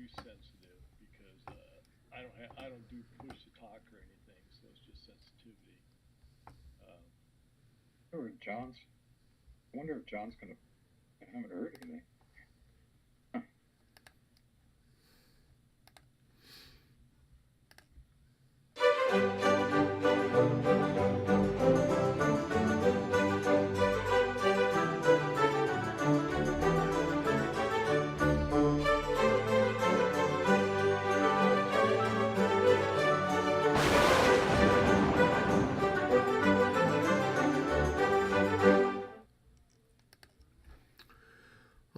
too sensitive because I don't do push to talk or anything, so it's just sensitivity. Um, Or John's. I wonder if John's gonna. I haven't heard anything.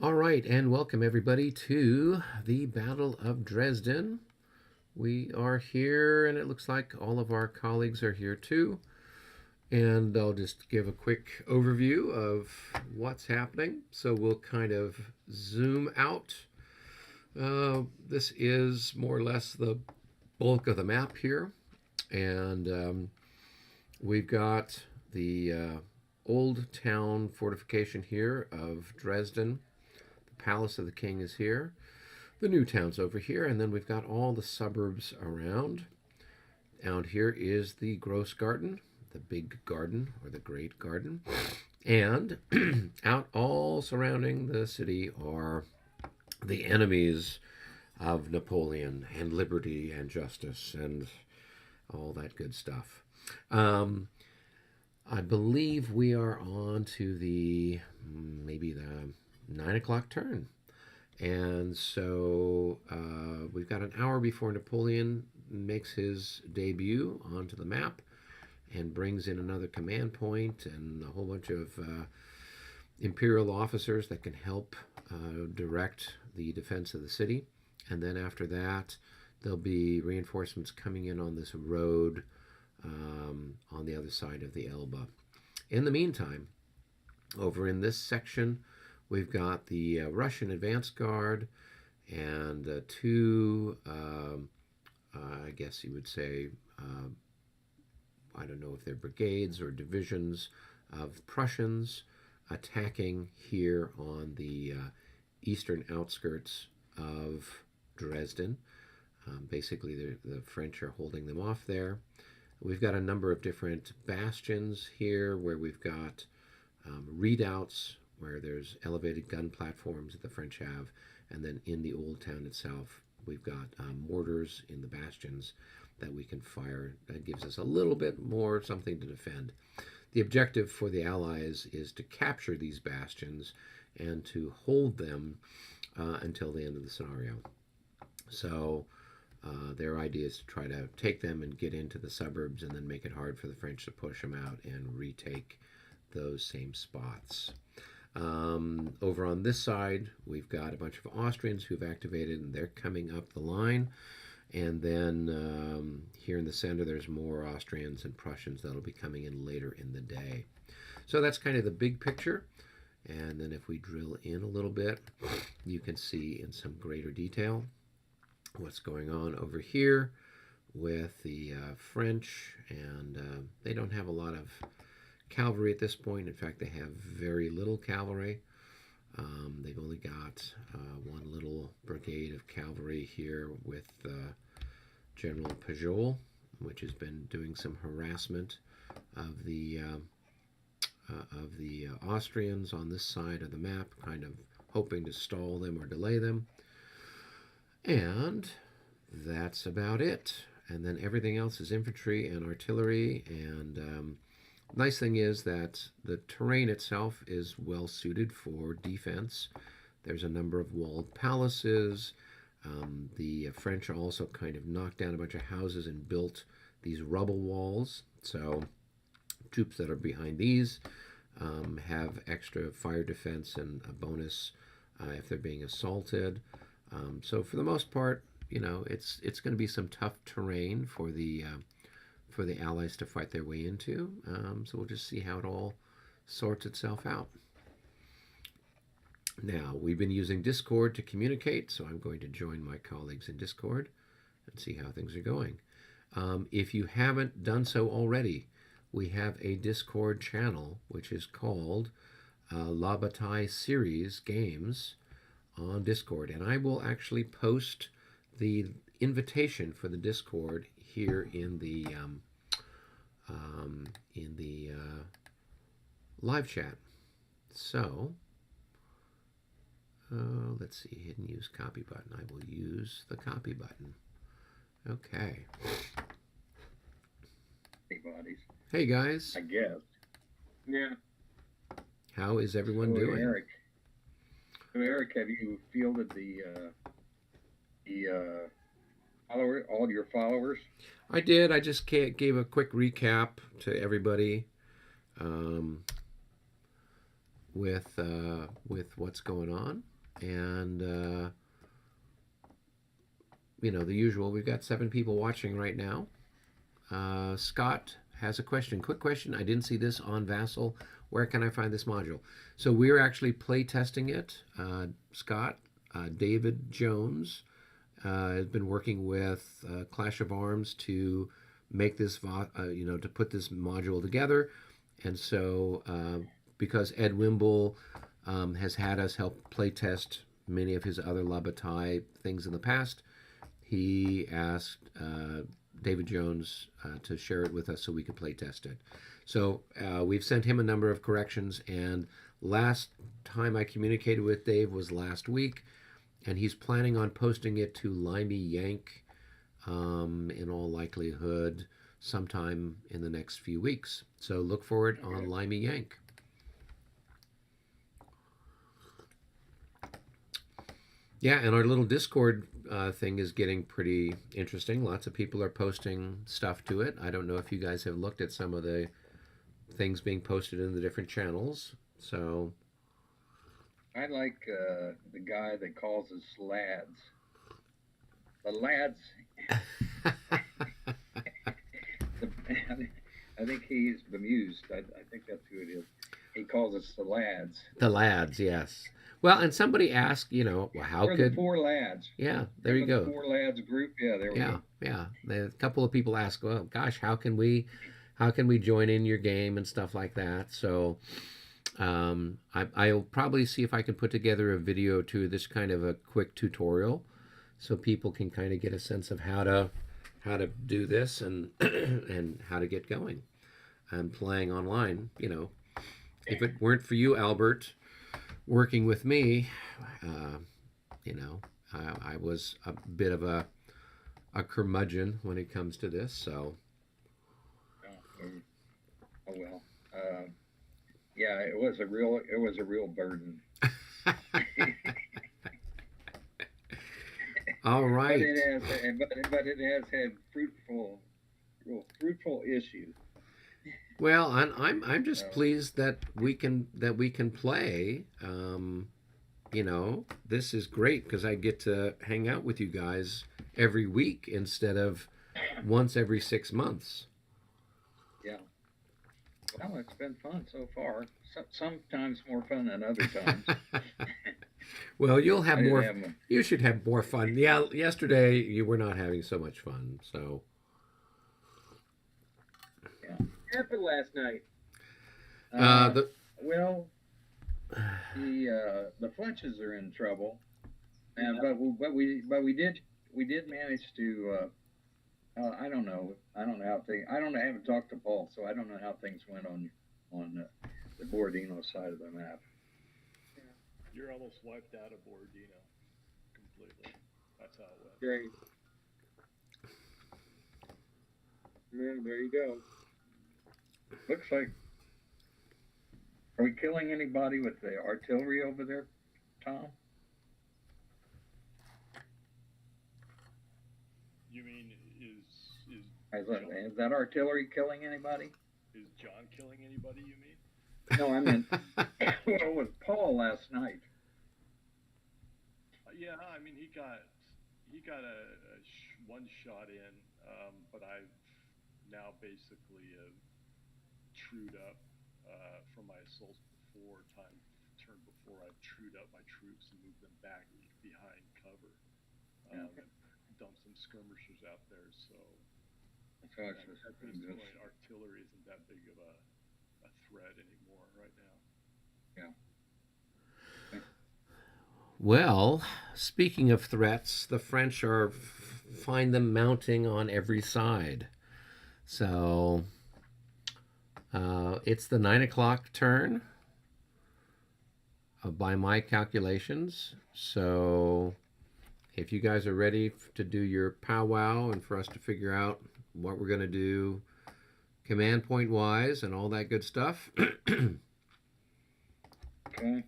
All right, and welcome everybody to the Battle of Dresden. We are here, and it looks like all of our colleagues are here too. And I'll just give a quick overview of what's happening. So we'll kind of zoom out. This is more or less the bulk of the map here. And we've got the old town fortification here of Dresden. The Palace of the King is here. The new town's over here, and then we've got all the suburbs around. Out here is the Gross Garden, the big garden, or the great garden. And out all surrounding the city are the enemies of Napoleon and liberty and justice and all that good stuff. I believe we are on to the maybe the 9 o'clock turn. And so we've got an hour before Napoleon makes his debut onto the map and brings in another command point and a whole bunch of imperial officers that can help direct the defense of the city. And then after that, there'll be reinforcements coming in on this road on the other side of the Elbe. In the meantime, over in this section, we've got the Russian advance guard and two, I guess you would say, I don't know if they're brigades or divisions of Prussians attacking here on the eastern outskirts of Dresden. Basically, the French are holding them off there. We've got a number of different bastions here where we've got redoubts where there's elevated gun platforms that the French have, and then in the old town itself, we've got mortars in the bastions that we can fire. That gives us a little bit more something to defend. The objective for the Allies is to capture these bastions and to hold them until the end of the scenario. So their idea is to try to take them and get into the suburbs and then make it hard for the French to push them out and retake those same spots. Over on this side, we've got a bunch of Austrians who've activated, and they're coming up the line. And then here in the center, there's more Austrians and Prussians that'll be coming in later in the day. So that's kind of the big picture. And then if we drill in a little bit, you can see in some greater detail what's going on over here with the French. And they don't have a lot of cavalry at this point. In fact, they have very little cavalry. They've only got one little brigade of cavalry here with General Pajol, which has been doing some harassment of the Austrians on this side of the map, kind of hoping to stall them or delay them. And that's about it. And then everything else is infantry and artillery. And nice thing is that the terrain itself is well suited for defense. There's a number of walled palaces. The French also kind of knocked down a bunch of houses and built these rubble walls. So troops that are behind these have extra fire defense and a bonus if they're being assaulted. So for the most part, you know, it's going to be some tough terrain for the Allies to fight their way into. So we'll just see how it all sorts itself out. Now, we've been using Discord to communicate, so I'm going to join my colleagues in Discord and see how things are going. If you haven't done so already, we have a Discord channel which is called La Bataille Series Games on Discord, and I will actually post the invitation for the Discord here in the live chat. So let's see, hidden use copy button. I will use the copy button. Okay. Hey, buddies. Hey, guys. I guess. Yeah. How is everyone doing? Eric, have you fielded the follower, all your followers? I did. I just gave a quick recap to everybody with what's going on, and you know, the usual. We've got 7 people watching right now. Scott has a question. Quick question. I didn't see this on Vassal. Where can I find this module? So we're actually play testing it. Scott, David Jones has been working with Clash of Arms to make this, to put this module together. And so because Ed Wimble has had us help play test many of his other La Bataille things in the past, he asked David Jones to share it with us so we could play test it. So we've sent him a number of corrections, and last time I communicated with Dave was last week, and he's planning on posting it to Limey Yank in all likelihood sometime in the next few weeks. So look for it on Limey Yank. Yeah, and our little Discord thing is getting pretty interesting. Lots of people are posting stuff to it. I don't know if you guys have looked at some of the things being posted in the different channels. So I like the guy that calls us lads. The lads. I think he's bemused. I think that's who it is. He calls us the lads. The lads, yes. Well, and somebody asked, you know, well, how We're could the 4 lads? Yeah, there you go. The 4 lads group. Yeah, there we go. Yeah. A couple of people ask, well, gosh, how can we join in your game and stuff like that? So I'll probably see if I can put together a video to this kind of a quick tutorial, so people can kind of get a sense of how to do this and and how to get going and playing online. You know, if it weren't for you, Albert, working with me, you know, I was a bit of a curmudgeon when it comes to this. So. Oh well. Yeah, it was a real burden. All right. But it has had fruitful issues. Well, I'm just pleased that we can play. You know, this is great because I get to hang out with you guys every week instead of once every 6 months. Yeah. Well, it's been fun so far. Sometimes more fun than other times. Well, you'll have more. You should have more fun. Yeah, yesterday you were not having so much fun. So. Yeah. What happened last night? Well, the Fletches are in trouble, and but we did manage to. I don't know how things. I haven't talked to Paul, so I don't know how things went on the Borodino side of the map. Yeah. You're almost wiped out of Borodino completely. That's how it went. Great. Yeah, there you go. Looks like. Are we killing anybody with the artillery over there, Tom? You mean is that artillery killing anybody? Is John killing anybody, you mean? No, I meant well, with Paul last night. Yeah, I mean he got one shot in, but I've now basically trued up from my assaults turn before I've trued up my troops and moved them back behind cover. And dumped some skirmishers out there, so at this point artillery isn't that big of a threat anymore right now. Yeah. Well, speaking of threats, the French find them mounting on every side. So it's the 9 o'clock turn by my calculations. So if you guys are ready to do your powwow and for us to figure out what we're going to do command point wise and all that good stuff. Okay.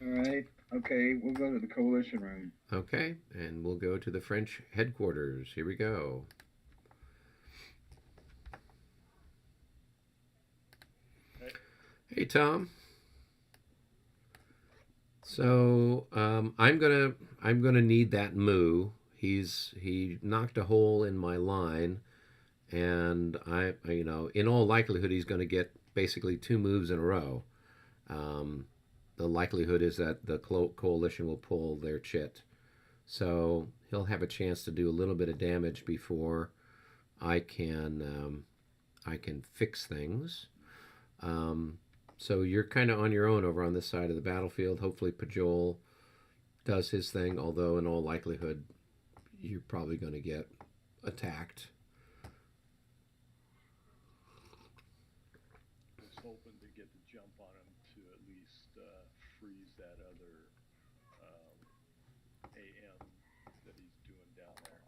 All right. Okay, we'll go to the coalition room. Okay, and we'll go to the French headquarters. Here we go. Hey, Tom. So I'm gonna need that moo. He knocked a hole in my line, and in all likelihood he's going to get basically 2 moves in a row. The likelihood is that the coalition will pull their chit, so he'll have a chance to do a little bit of damage before I can fix things. So you're kind of on your own over on this side of the battlefield. Hopefully Pajol does his thing, although in all likelihood you're probably going to get attacked. I was hoping to get the jump on him to at least freeze that other AM that he's doing down there.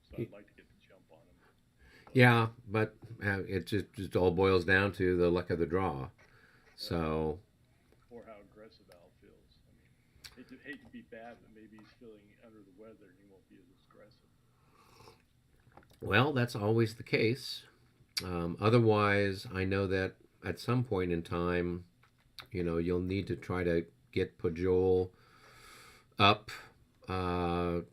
So I'd like to get the jump on him. Yeah, but it just all boils down to the luck of the draw. So. Or how aggressive Al feels. I mean, hate to be bad, but maybe he's feeling under the weather and he won't be as aggressive. Well, that's always the case. Otherwise, I know that at some point in time, you'll need to try to get Pajol up, up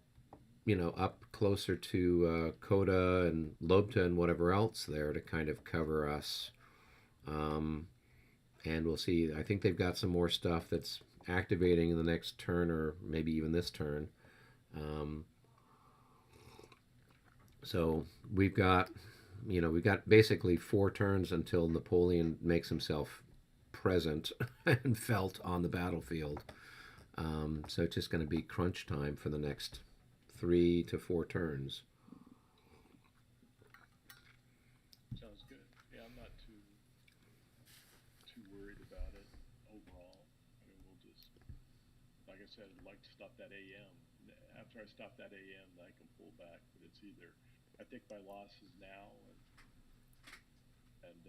closer to Coda and Lobta and whatever else there to kind of cover us. And we'll see. I think they've got some more stuff that's activating in the next turn or maybe even this turn. So we've got basically 4 turns until Napoleon makes himself present and felt on the battlefield. So it's just going to be crunch time for the next 3 to 4 turns. Sounds good. Yeah, I'm not too worried about it overall. I mean, we'll just, like I said, I'd like to stop that AM. After I stop that AM, then I can pull back. But it's either I take my losses now and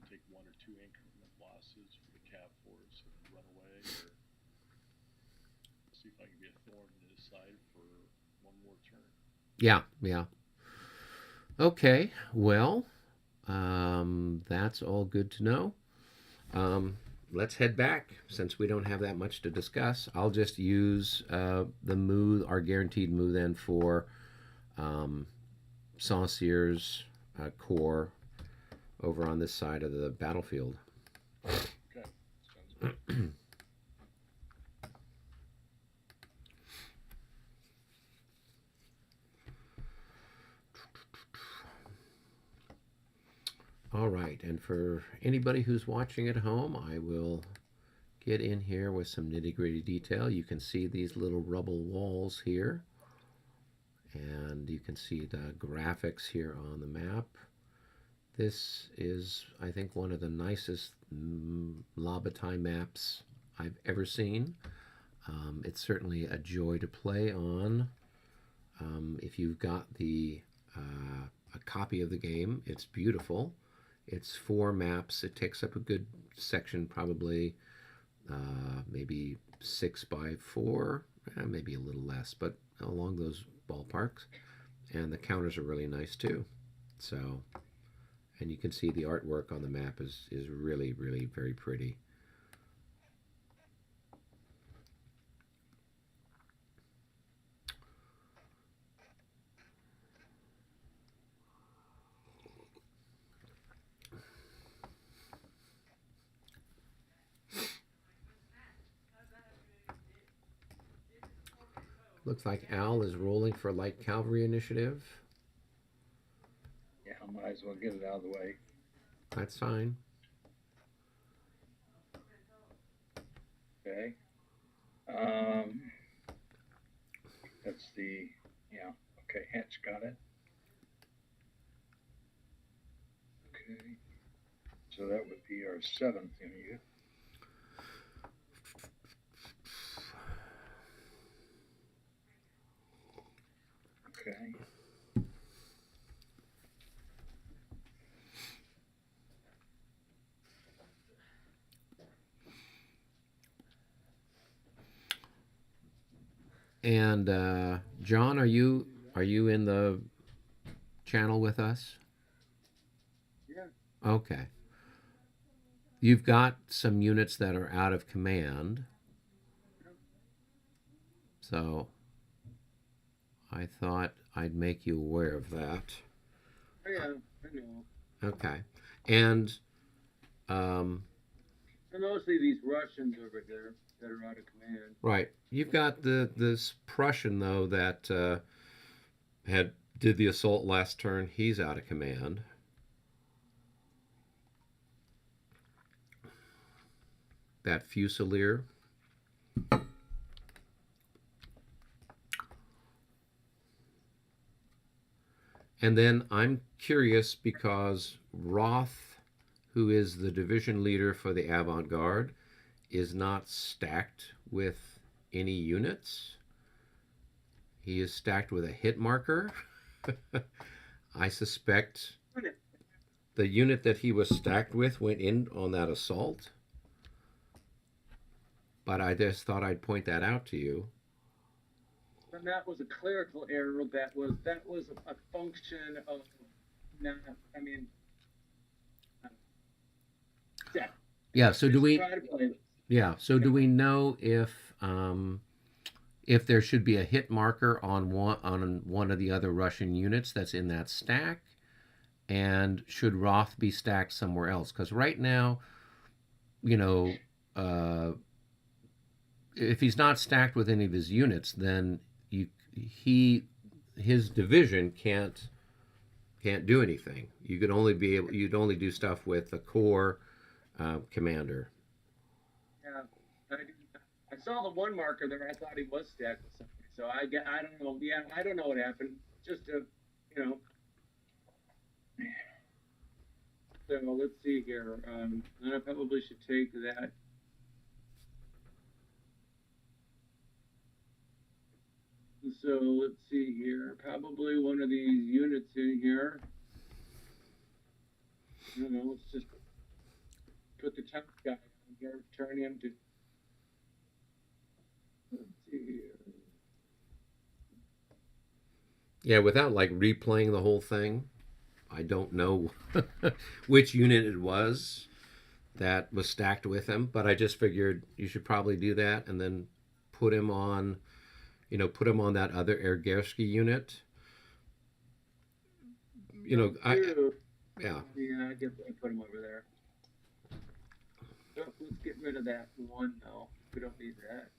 take 1 or 2 increment losses for the Cav force and run away, or see if I can be a thorn in his side for 1 more turn. Yeah. Okay, well, that's all good to know. Let's head back. Since we don't have that much to discuss, I'll just use the moo, our guaranteed moo then for St Cyr's core over on this side of the battlefield. Okay, sounds good. All right, and for anybody who's watching at home, I will get in here with some nitty-gritty detail. You can see these little rubble walls here, and you can see the graphics here on the map. This is, I think, one of the nicest Bataille maps I've ever seen. It's certainly a joy to play on. If you've got a copy of the game, it's beautiful. It's 4 maps. It takes up a good section, probably maybe 6 by 4, maybe a little less, but along those ballparks. And the counters are really nice too. So, and you can see the artwork on the map is really, really very pretty. Looks like Al is rolling for light cavalry initiative. Yeah, I might as well get it out of the way. That's fine. Okay. That's the, yeah, okay, Hatch got it. Okay. So that would be our 7th unit. Okay. And John, are you in the channel with us? Yeah. Okay. You've got some units that are out of command. So I thought I'd make you aware of that. Oh, yeah, I know. Okay. And mostly these Russians over there that are out of command. right. You've got this Prussian though that did the assault last turn. He's out of command. That Fusilier. And then I'm curious because Roth, who is the division leader for the avant-garde, is not stacked with any units. He is stacked with a hit marker. I suspect the unit that he was stacked with went in on that assault. But I just thought I'd point that out to you. And that was a clerical error. That was a function of not. I mean, yeah. Yeah. So do we? Yeah. So do we know if there should be a hit marker on one of the other Russian units that's in that stack, and should Roth be stacked somewhere else? Because right now, you know, if he's not stacked with any of his units, then his division can't do anything. You'd only do stuff with the corps commander. Yeah, I saw the one marker there. I thought he was stacked with something. So I don't know. Yeah, I don't know what happened. Just to, you know. So let's see here. Then I probably should take that. So let's see here. Probably one of these units in here. I don't know. Let's just put the top guy on here. Turn him to. Let's see here. Yeah, without like replaying the whole thing, I don't know which unit it was that was stacked with him, but I just figured you should probably do that and then put him on that other Ergersky unit. Yeah. Yeah, I guess I put him over there. So let's get rid of that one though. We don't need that.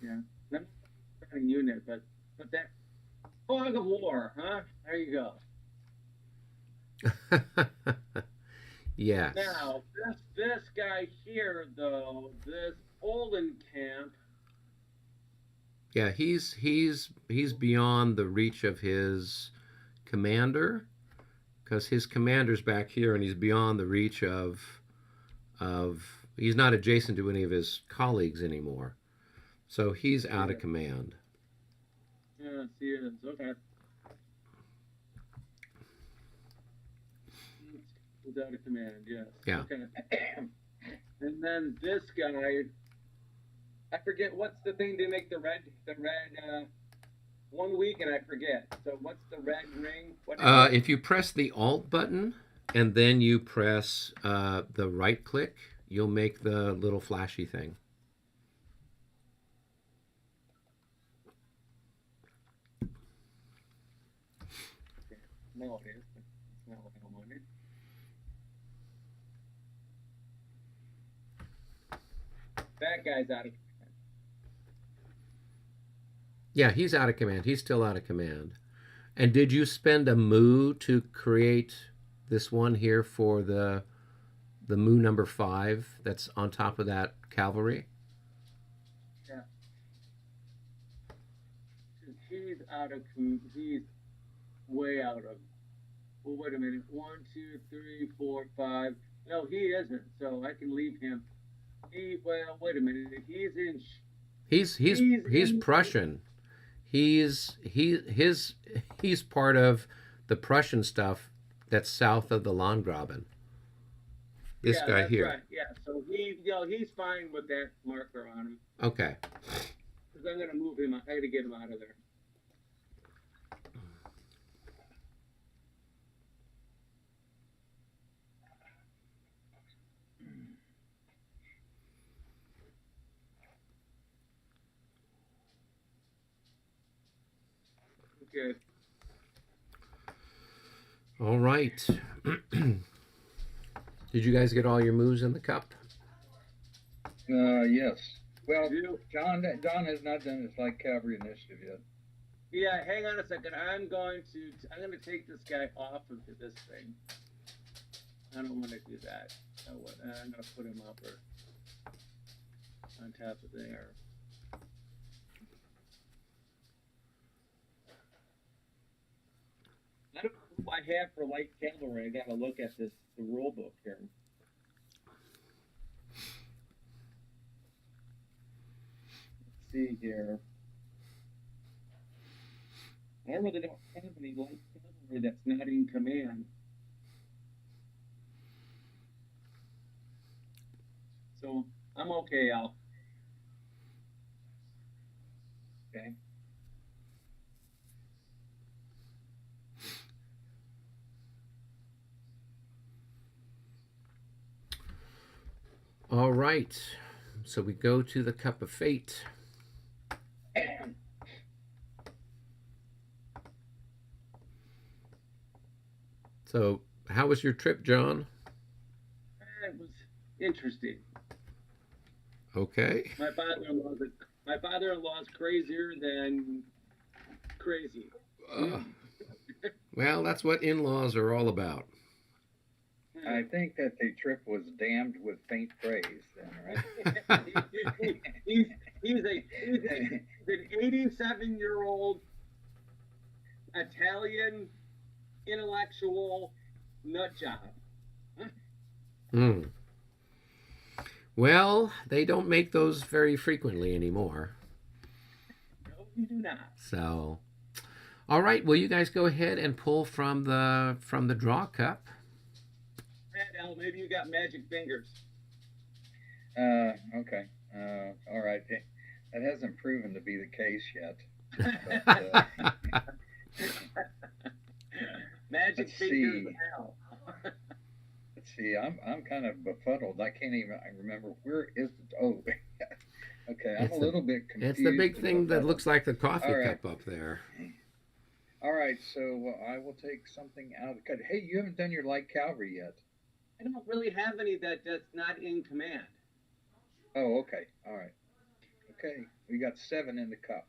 Yeah, not a unit, but that fog of war, huh? There you go. Yes. Now this guy here though, this Camp. Yeah, he's beyond the reach of his commander, because his commander's back here, and he's beyond the reach of he's not adjacent to any of his colleagues anymore. So he's out of command. Yes, he is. Okay. He's out of command, yes. Yeah. Okay. And then this guy, I forget what's the thing to make the red 1 week, and I forget. So what's the red ring? If you press the Alt button and then you press the right click, you'll make the little flashy thing. No, it is. It's not what I wanted. That guy's out of command. Yeah, he's out of command. He's still out of command. And did you spend a moo to create This one here for the Mu number 5 that's on top of that cavalry. Yeah. He's out of he's way out of. Well, wait a minute. 1, 2, 3, 4, 5. No, he isn't. So I can leave him. Well, wait a minute. He's in. He's Prussian. He's part of the Prussian stuff that's south of the Landgraben. This guy that's here. Right. Yeah. So he's fine with that marker on him. Okay. Because I'm gonna move him. I gotta get him out of there. Okay. All right. Did you guys get all your moves in the cup? Yes. Well, John has not done his light cavalry initiative yet. Yeah, hang on a second. I'm gonna take this guy off of this thing. I don't want to do that. I'm gonna put him up on top of there. I don't know what I have for light cavalry. I gotta look at the rule book here. Let's see here. I really don't have any light cavalry that's not in command. So I'm okay, Al. Okay. All right. So we go to the Cup of Fate. So, how was your trip, John? It was interesting. Okay. My father-in-law's crazier than crazy. Well, that's what in-laws are all about. I think that the trip was damned with faint praise, then, right? he's an 87-year-old Italian intellectual nut job. Well, they don't make those very frequently anymore. No, you do not. So, all right. Well, you guys go ahead and pull from the draw cup. Al, maybe you got magic fingers. Okay. All right. That hasn't proven to be the case yet. But, magic fingers, Al. Let's see. I'm kind of befuddled. I remember where is the. Oh, okay. I'm a little bit confused. It's the big thing that looks like the coffee cup up there. All right. So I will take something out of the cut. Hey, you haven't done your light cavalry yet. I don't really have any that's not in command. Oh, okay. All right. Okay. We got 7 in the cup.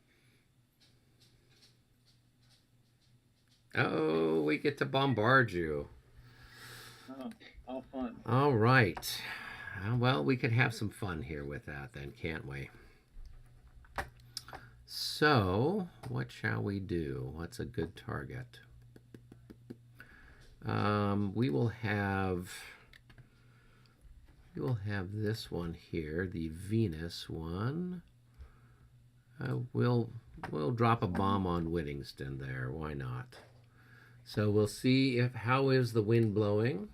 Oh, we get to bombard you. Oh, all fun. All right. Well, we could have some fun here with that then, can't we? So, what shall we do? What's a good target? We will have this one here, the Venus one. We'll drop a bomb on Whittington there. Why not? So we'll see how is the wind blowing.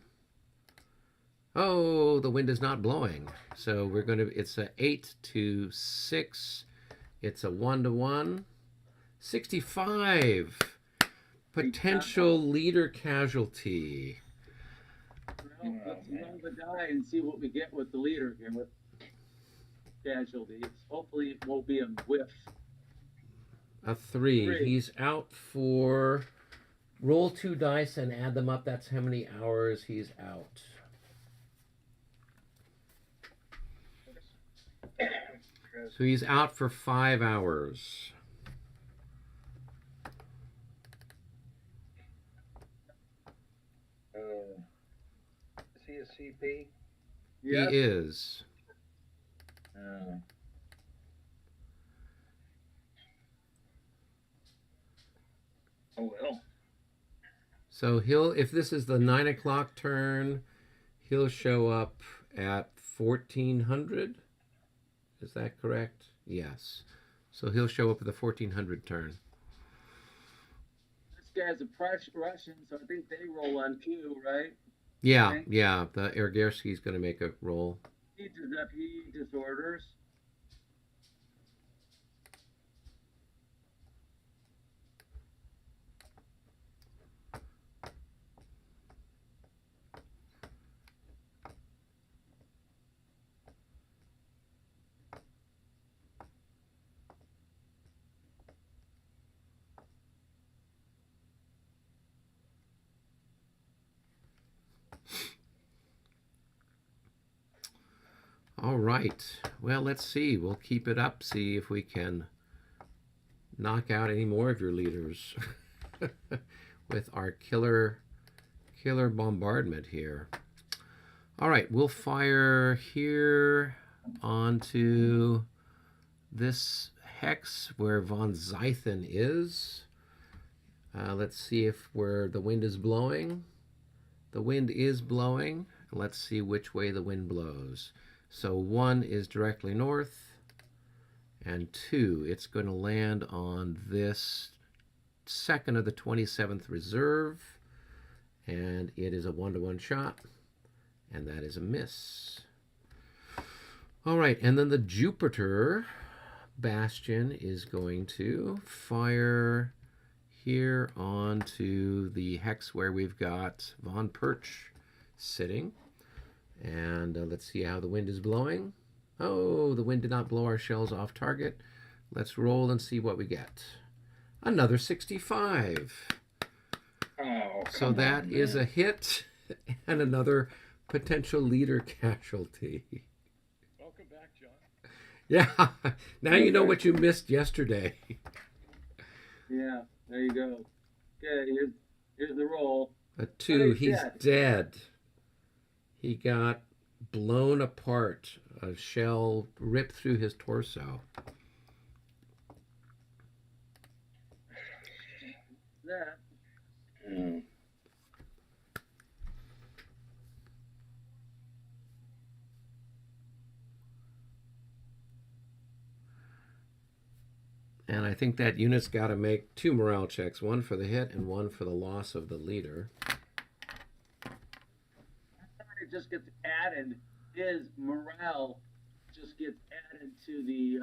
Oh, the wind is not blowing. So we're going to. It's a 8 to 6. It's a 1 to 1. 65. Potential leader casualty. Well, let's roll the die and see what we get with the leader here with casualties. Hopefully it won't be a whiff. A 3. He's out for... Roll 2 dice and add them up. That's how many hours he's out. So he's out for 5 hours. VP? Yes. He is. Oh well. So he'll, if this is the 9 o'clock turn, he'll show up at 1400. Is that correct? Yes. So he'll show up at the 1400 turn. This guy's a Russian, so I think they roll on two, right? Yeah, Okay. yeah. The Ergersky's going to make a roll. He disorders. All right. Well, let's see. We'll keep it up. See if we can knock out any more of your leaders with our killer bombardment here. All right. We'll fire here onto this hex where von Zythen is. Let's see if where the wind is blowing. The wind is blowing. Let's see which way the wind blows. So 1 is directly north, and 2, it's going to land on this second of the 27th reserve, and it is a 1-to-1 shot, and that is a miss. All right, and then the Jupiter Bastion is going to fire here onto the hex where we've got von Perch sitting. And let's see how the wind is blowing. Oh, the wind did not blow our shells off target. Let's roll and see what we get. Another 65. Oh, So that is a hit and another potential leader casualty. Welcome back, John. Yeah, now you know what you missed yesterday. Yeah, there you go. Okay, here's the roll. A 2, he's dead. dead. He got blown apart. A shell ripped through his torso. That. And I think that unit's got to make 2 morale checks, 1 for the hit and 1 for the loss of the leader. It just gets added. His morale just gets added to the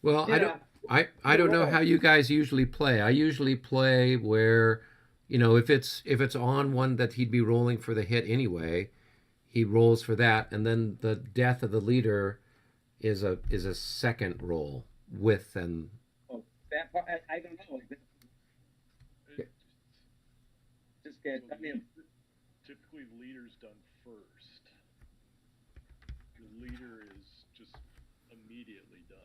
Well, Yeah. I don't know how you guys usually play. I usually play where, you know, if it's on one that he'd be rolling for the hit anyway, he rolls for that, and then the death of the leader is a second roll with and That part, I don't know. Just get, I mean, Typically, the leader's done first. The leader is just immediately done.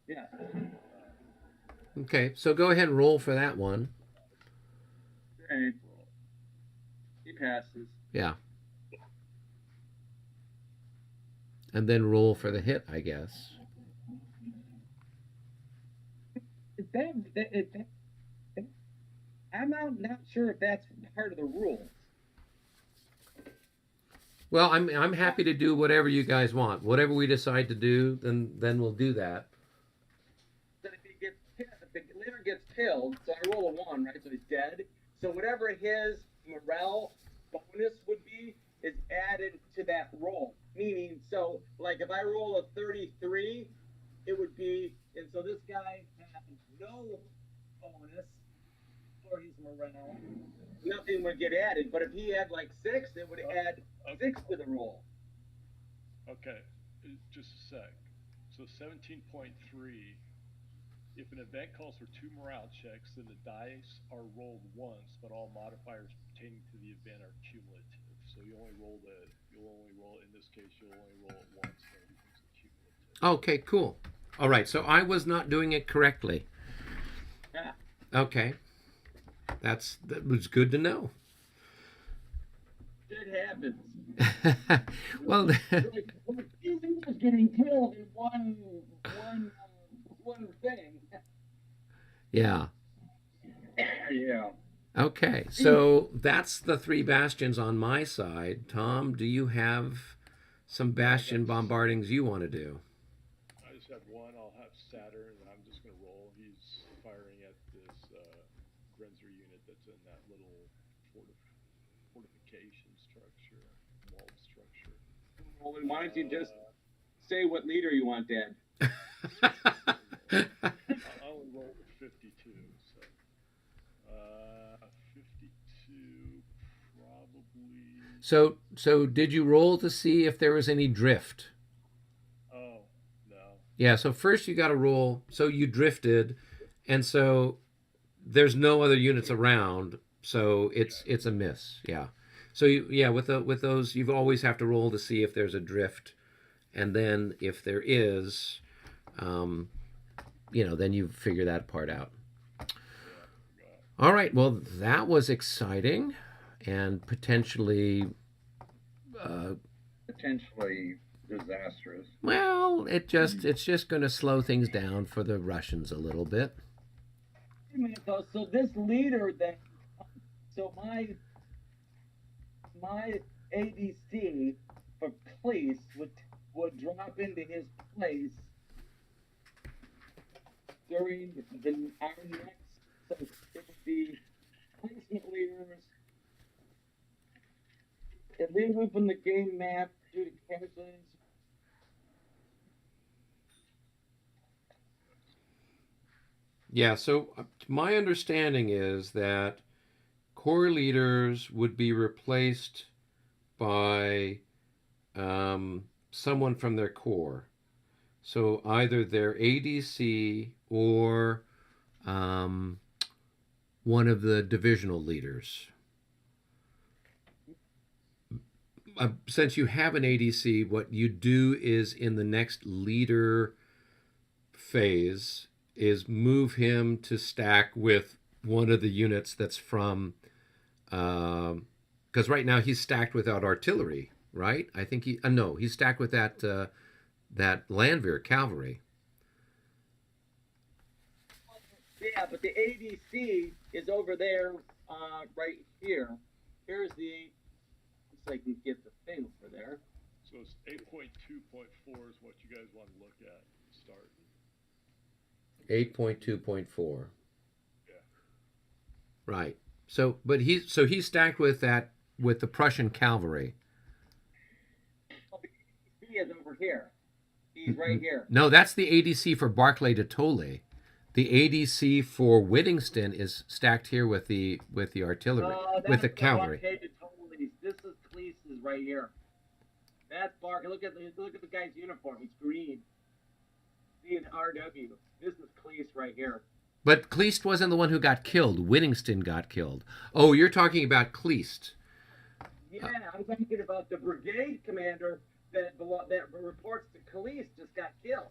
yeah. okay. So go ahead and roll for that one. and he passes. Yeah. And then roll for the hit, I guess. I'm not sure if that's part of the rules. Well, I'm happy to do whatever you guys want. Whatever we decide to do, then we'll do that. But if he gets if the leader gets killed, so I roll a 1, right? So he's dead. So whatever his morale bonus would be is added to that roll. Meaning, so like if I roll a 33, it would be, and so this guy had no bonus for his morale. Nothing would get added. But if he had like 6, it would add 6 to the roll. Okay, just a sec. So 17.3, if an event calls for 2 morale checks, then the dice are rolled once, but all modifiers pertaining to the event are cumulative. So you'll only roll, in this case, you'll only roll it once, so everything's cumulative. Okay, cool. All right, so I was not doing it correctly. Yeah. Okay. That was good to know. It happens. Well, He's just getting killed in one thing. yeah. Yeah. Okay, so that's the 3 bastions on my side. Tom, do you have some bastion bombardings you want to do? I just have one. I'll have Saturn, and I'm just going to roll. He's firing at this Grenzer unit that's in that little fortification structure, walled structure. Well, then why don't you just say what leader you want, Dad? I'll only roll with 52, so 52 probably. So did you roll to see if there was any drift? Oh no. Yeah, so first you got to roll. So you drifted, and so there's no other units around, so it's a miss. Yeah. So with those you always have to roll to see if there's a drift, and then if there is, then you figure that part out. All right. Well, that was exciting, and potentially disastrous. Well, it's just going to slow things down for the Russians a little bit. Wait a minute, though. So this leader then, so my ADC for police would drop into his place during our next. So it would be placement leaders. And then open the game map due to casualties. Yeah, so my understanding is that corps leaders would be replaced by someone from their corps. So either their ADC or one of the divisional leaders. Since you have an ADC, what you do is in the next leader phase is move him to stack with one of the units that's from, because right now he's stacked without artillery, right? I think he's stacked with that Landwehr cavalry. Yeah, but the ADC is over there, right here. Here's the. Looks like you get the thing over there. So it's 8.2.4 is what you guys want to look at start. 8.2.4. Yeah. Right. So he's stacked with the Prussian cavalry. Oh, he is over here. He's right here. No, that's the ADC for Barclay de Tolly. The ADC for Whittington is stacked here with the artillery, with the cavalry. This is Cleese right here. That's Barclay. Look at the guy's uniform. He's green. See an RW. This is Cleese right here. But Kleist wasn't the one who got killed. Whittington got killed. Oh, you're talking about Kleist. Yeah, I'm thinking about the brigade commander that reports to Cleese just got killed.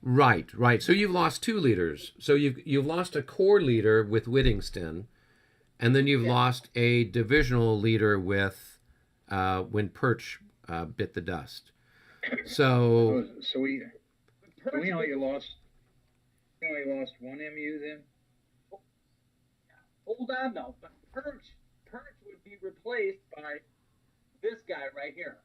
Right. So you've lost 2 leaders. So you've lost a corps leader with Whittington, and then you've lost a divisional leader with when Perch bit the dust. So we only lost one MU then. Hold on though, but Perch would be replaced by this guy right here.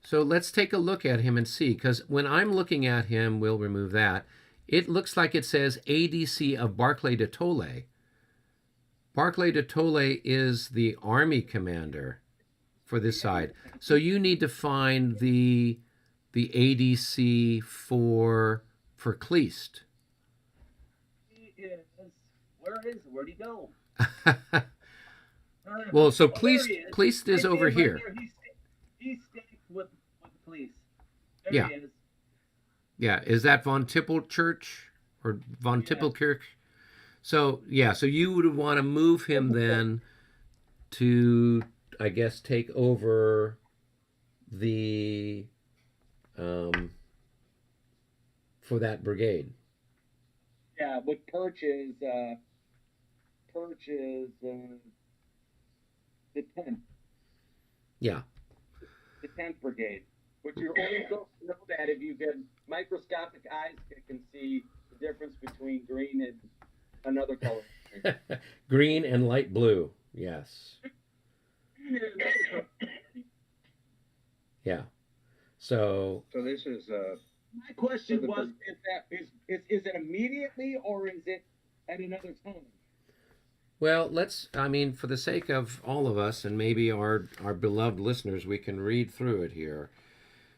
So let's take a look at him and see, because when I'm looking at him, we'll remove that. It looks like it says ADC of Barclay de Tolly. Barclay de Tolly is the army commander for this side. So you need to find the ADC for Kleist. Where'd he go? Well, so Kleist is over here. He's stacked with police. There he is. Yeah, is that von Tippelchurch or von Tippelkirch? So so you would want to move him then to, I guess, take over the for that brigade. Yeah, what Perch is perch is the 10th. Yeah. The 10th Brigade. Which you're only supposed to know that if you get microscopic eyes that can see the difference between green and another color. Green and light blue. Yes. Yeah. So this is my question was: is it immediately or is it at another time? well, I mean, for the sake of all of us and maybe our beloved listeners, we can read through it here.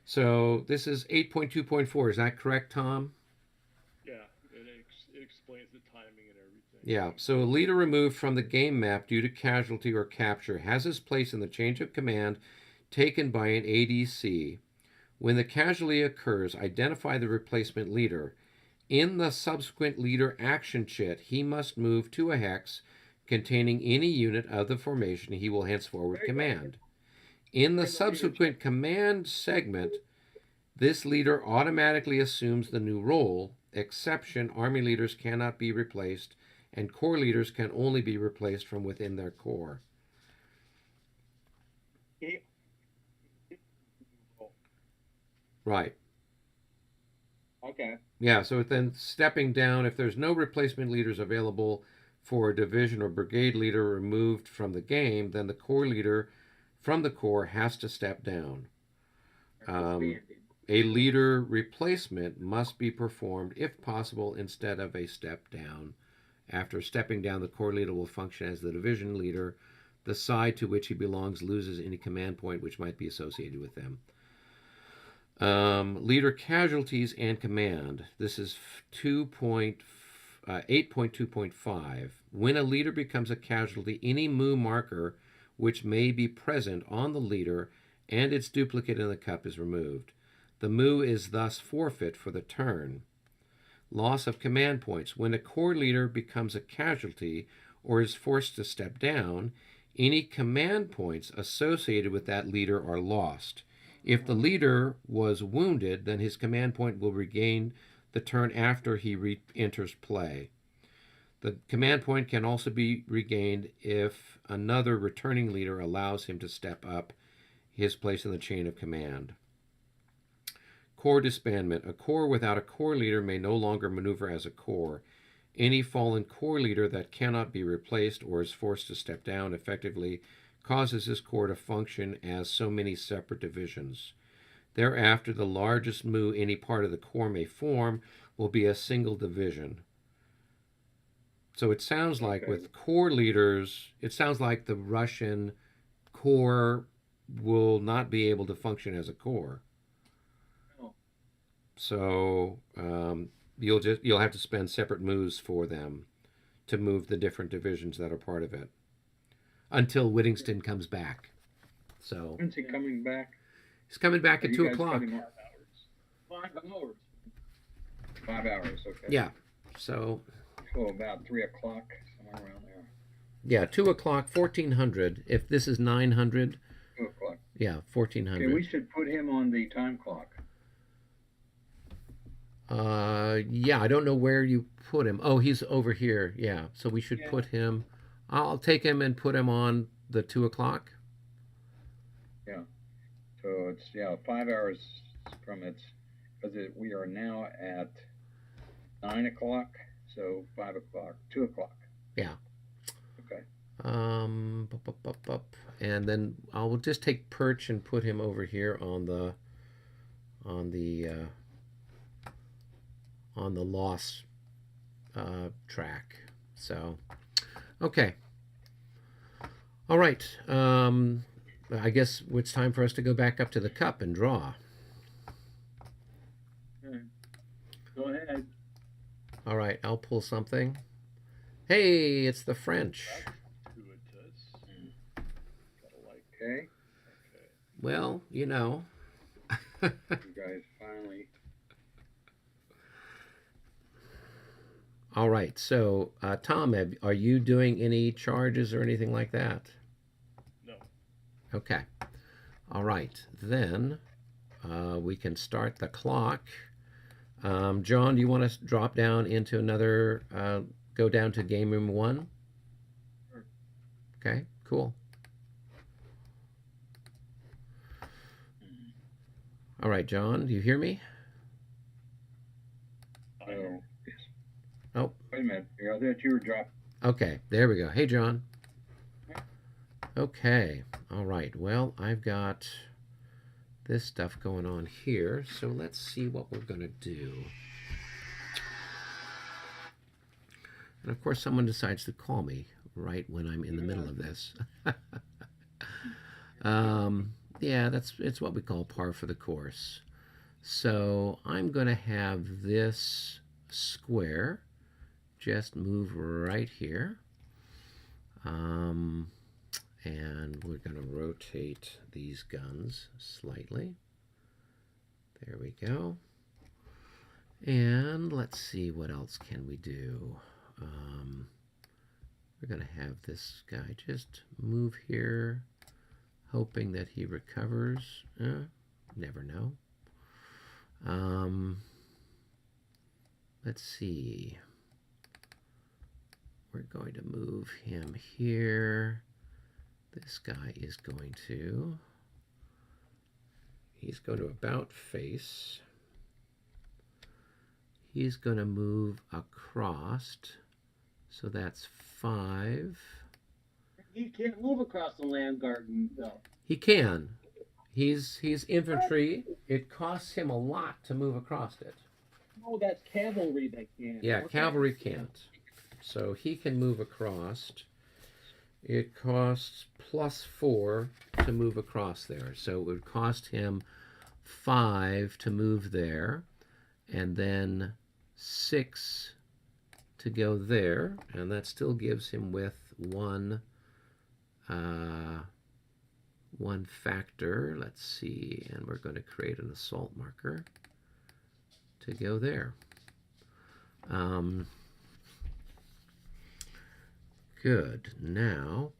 So this is 8.2.4. Is that correct, Tom? Yeah, it explains the timing and everything. Yeah. So a leader removed from the game map due to casualty or capture has his place in the change of command taken by an ADC. When the casualty occurs, identify the replacement leader. In the subsequent leader action chit, he must move to a hex containing any unit of the formation he will henceforward command. In the subsequent command segment, this leader automatically assumes the new role. Exception, army leaders cannot be replaced, and corps leaders can only be replaced from within their corps. Right. Okay. Yeah, so then stepping down, if there's no replacement leaders available for a division or brigade leader removed from the game, then the corps leader from the corps has to step down. A leader replacement must be performed, if possible, instead of a step down. After stepping down, the corps leader will function as the division leader. The side to which he belongs loses any command point which might be associated with them. Leader casualties and command. This is 8.2.5. When a leader becomes a casualty, any moo marker which may be present on the leader and its duplicate in the cup is removed. The moo is thus forfeit for the turn. Loss of command points. When a corps leader becomes a casualty or is forced to step down, any command points associated with that leader are lost. If the leader was wounded, then his command point will regain the turn after he enters play. The command point can also be regained if another returning leader allows him to step up his place in the chain of command. Corps disbandment. A corps without a corps leader may no longer maneuver as a corps. Any fallen corps leader that cannot be replaced or is forced to step down effectively causes this corps to function as so many separate divisions. Thereafter, the largest moo any part of the corps may form will be a single division. So it sounds like with corps leaders, it sounds like the Russian corps will not be able to function as a corps. Oh. So you'll have to spend separate moves for them to move the different divisions that are part of it until Whittington comes back. So when's he coming back? He's coming back at 2 o'clock. 5 hours. 5 hours, okay. Yeah. So about 3 o'clock, somewhere around there. Yeah, 2 o'clock, 1400. If this is 900. 2 o'clock. Yeah, 1400. Okay, we should put him on the time clock. Yeah, I don't know where you put him. Oh, he's over here. Yeah, so we should put him. I'll take him and put him on the 2 o'clock. Yeah. So it's 5 hours from because we are now at 9 o'clock. So 5 o'clock, 2 o'clock. Yeah. Okay. And then I'll just take Perch and put him over here on the loss track. So, okay. All right. I guess it's time for us to go back up to the cup and draw. Go ahead. All right, I'll pull something. Hey, it's the French. Okay. Well, you know. You guys finally. All right, so Tom, are you doing any charges or anything like that? No. Okay. All right, then we can start the clock. John, do you want to drop down into another, go down to game room 1? Okay, cool. All right, John, do you hear me? Oh, Oh. wait a minute. I thought you were dropping. Okay, there we go. Hey, John. Okay, all right. Well, I've got this stuff going on here, so let's see what we're going to do. And of course, someone decides to call me right when I'm in the middle of this. Yeah, it's what we call par for the course. So I'm going to have this square just move right here. And we're going to rotate these guns slightly. There we go. And let's see, what else can we do? We're going to have this guy just move here, hoping that he recovers. Never know. Let's see. We're going to move him here. This guy is going to... He's going to about face. He's going to move across. So that's 5. He can't move across the land garden, though. He can. He's infantry. It costs him a lot to move across it. Oh, that's cavalry that can. Yeah, Okay. cavalry can't. So he can move across. It costs +4 to move across there. So it would cost him 5 to move there, and then 6 to go there, and that still gives him with one factor. Let's see, and we're going to create an assault marker to go there. Good. Now,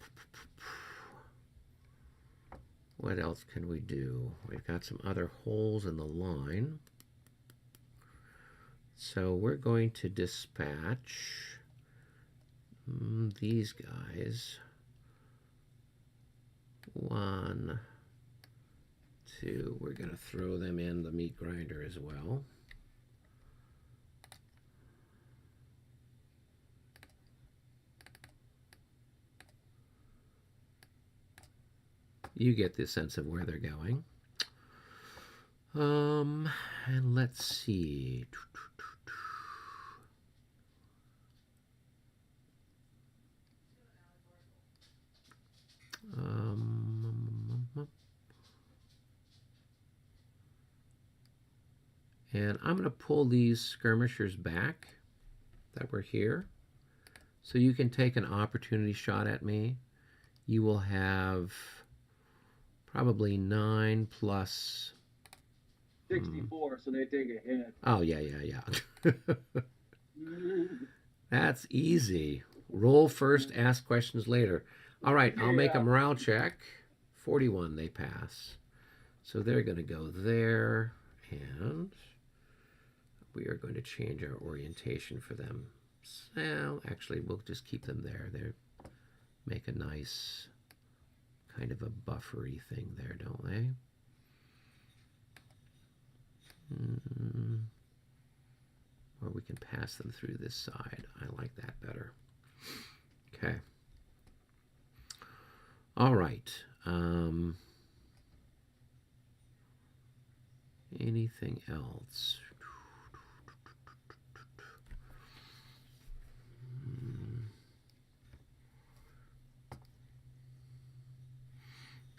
what else can we do? We've got some other holes in the line. So we're going to dispatch these guys. 1, 2. We're going to throw them in the meat grinder as well. You get the sense of where they're going. And let's see. And I'm going to pull these skirmishers back that were here. So you can take an opportunity shot at me. You will have probably 9 plus 64, so they take a hit. Oh, yeah. That's easy. Roll first, ask questions later. All right, I'll make a morale check. 41, they pass. So they're going to go there, and we are going to change our orientation for them. Well, actually, we'll just keep them there. They make a nice kind of a buffery thing there, don't they? Or we can pass them through this side. I like that better. Okay. All right. Anything else?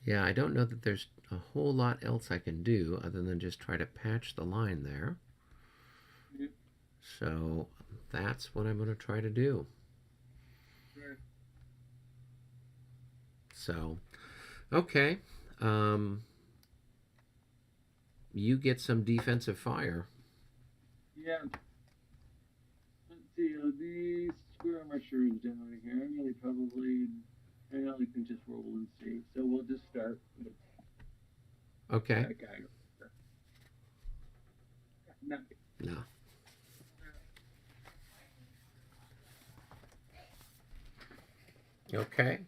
Yeah, I don't know that there's a whole lot else I can do other than just try to patch the line there. Yep. So that's what I'm going to try to do. Right. So, okay. You get some defensive fire. Yeah. Let's see, these skirmishers down here, they probably, we can just roll and see. So we'll just start with Okay. that guy. No. Okay.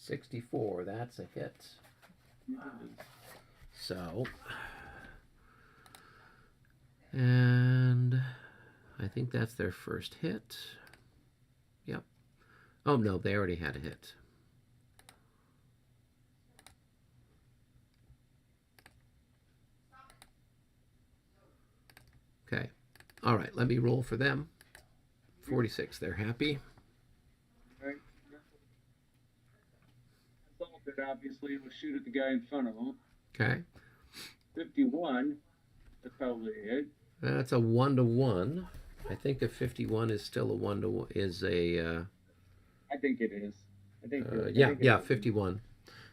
64. That's a hit. So, and I think that's their first hit. Yep. Oh, no, they already had a hit. Okay. All right, let me roll for them. 46, they're happy. Right. Assaulted, obviously, will shoot at the guy in front of him. Okay. 51, that's probably it. That's a 1-to-1. I think a 51 is still a 1-to-1. Is a. I think it is. I think. Yeah, 51.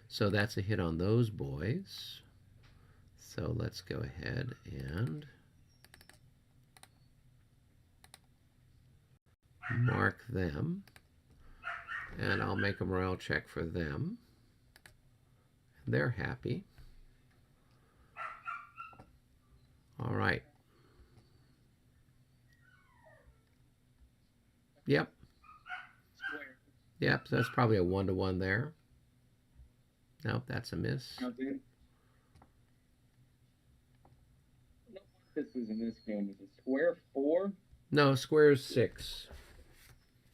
So that's a hit on those boys. So let's go ahead and mark them. And I'll make a morale check for them. They're happy. All right. Yep. Yep, so that's probably a 1-to-1 there. Nope, that's a miss. Nothing. This is in this game. Is it square 4? No, square's 6.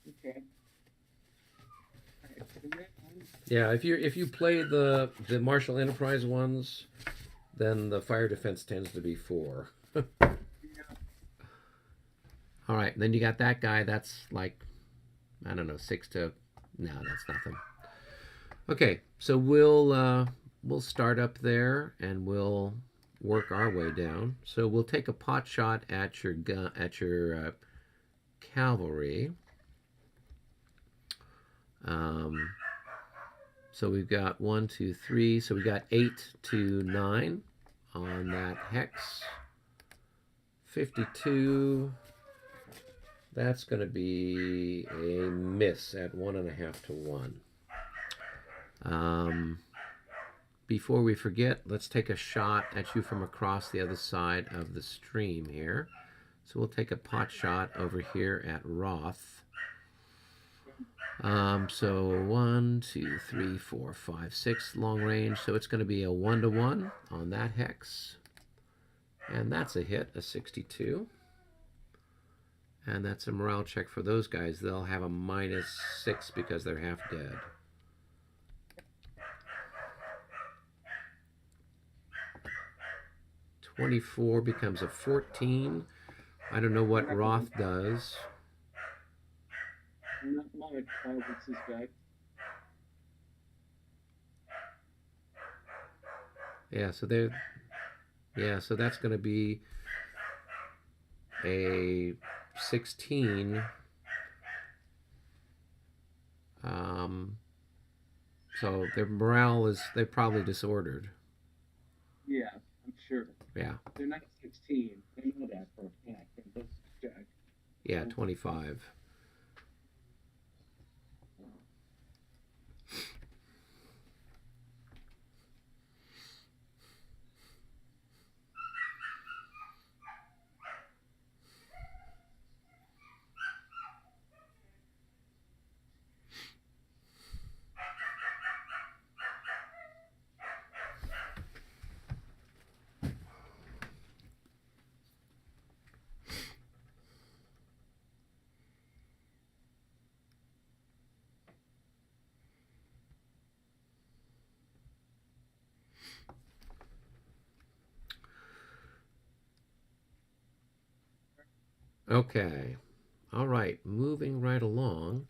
Okay. Yeah, if you play the Martial Enterprise ones, then the fire defense tends to be 4. All right, then you got that guy. That's like, I don't know, 6 to. No, that's nothing. Okay, so we'll start up there and we'll work our way down. So we'll take a pot shot at your gun, at your cavalry. So we've got 1, 2, 3. So we got 8 to 9 on that hex. 52. That's going to be a miss at 1.5 to 1. Before we forget, let's take a shot at you from across the other side of the stream here. So we'll take a pot shot over here at Roth. So 1, 2, 3, 4, 5, 6 long range. So it's going to be a 1-to-1 on that hex. And that's a hit, a 62. And that's a morale check for those guys. They'll have a -6 because they're half dead. $24 becomes a 14. I don't know what Roth does. Not my what's this guy? Yeah, so they're. Yeah, so that's going to be a 16. So their morale is, they're probably disordered. Yeah, I'm sure. Yeah. They're not 16. They know that for a fact. Let's check. Yeah, 25. Okay. All right. Moving right along.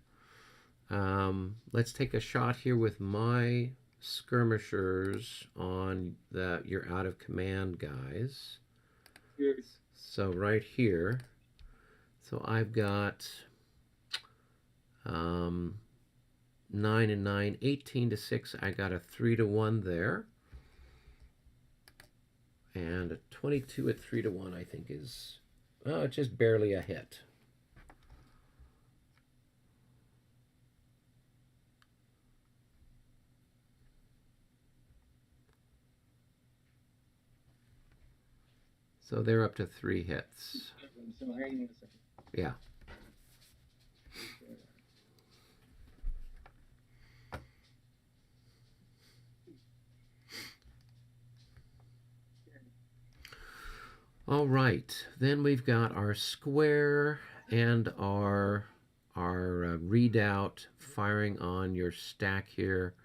Let's take a shot here with my skirmishers on your out of command guys. Yes. So right here. So I've got 9 and 9, 18 to 6. I got a 3 to 1 there. And a 22 at 3 to 1, I think is just barely a hit. So they're up to 3 hits. So hang on a second. Yeah. All right, then we've got our square and our redoubt firing on your stack here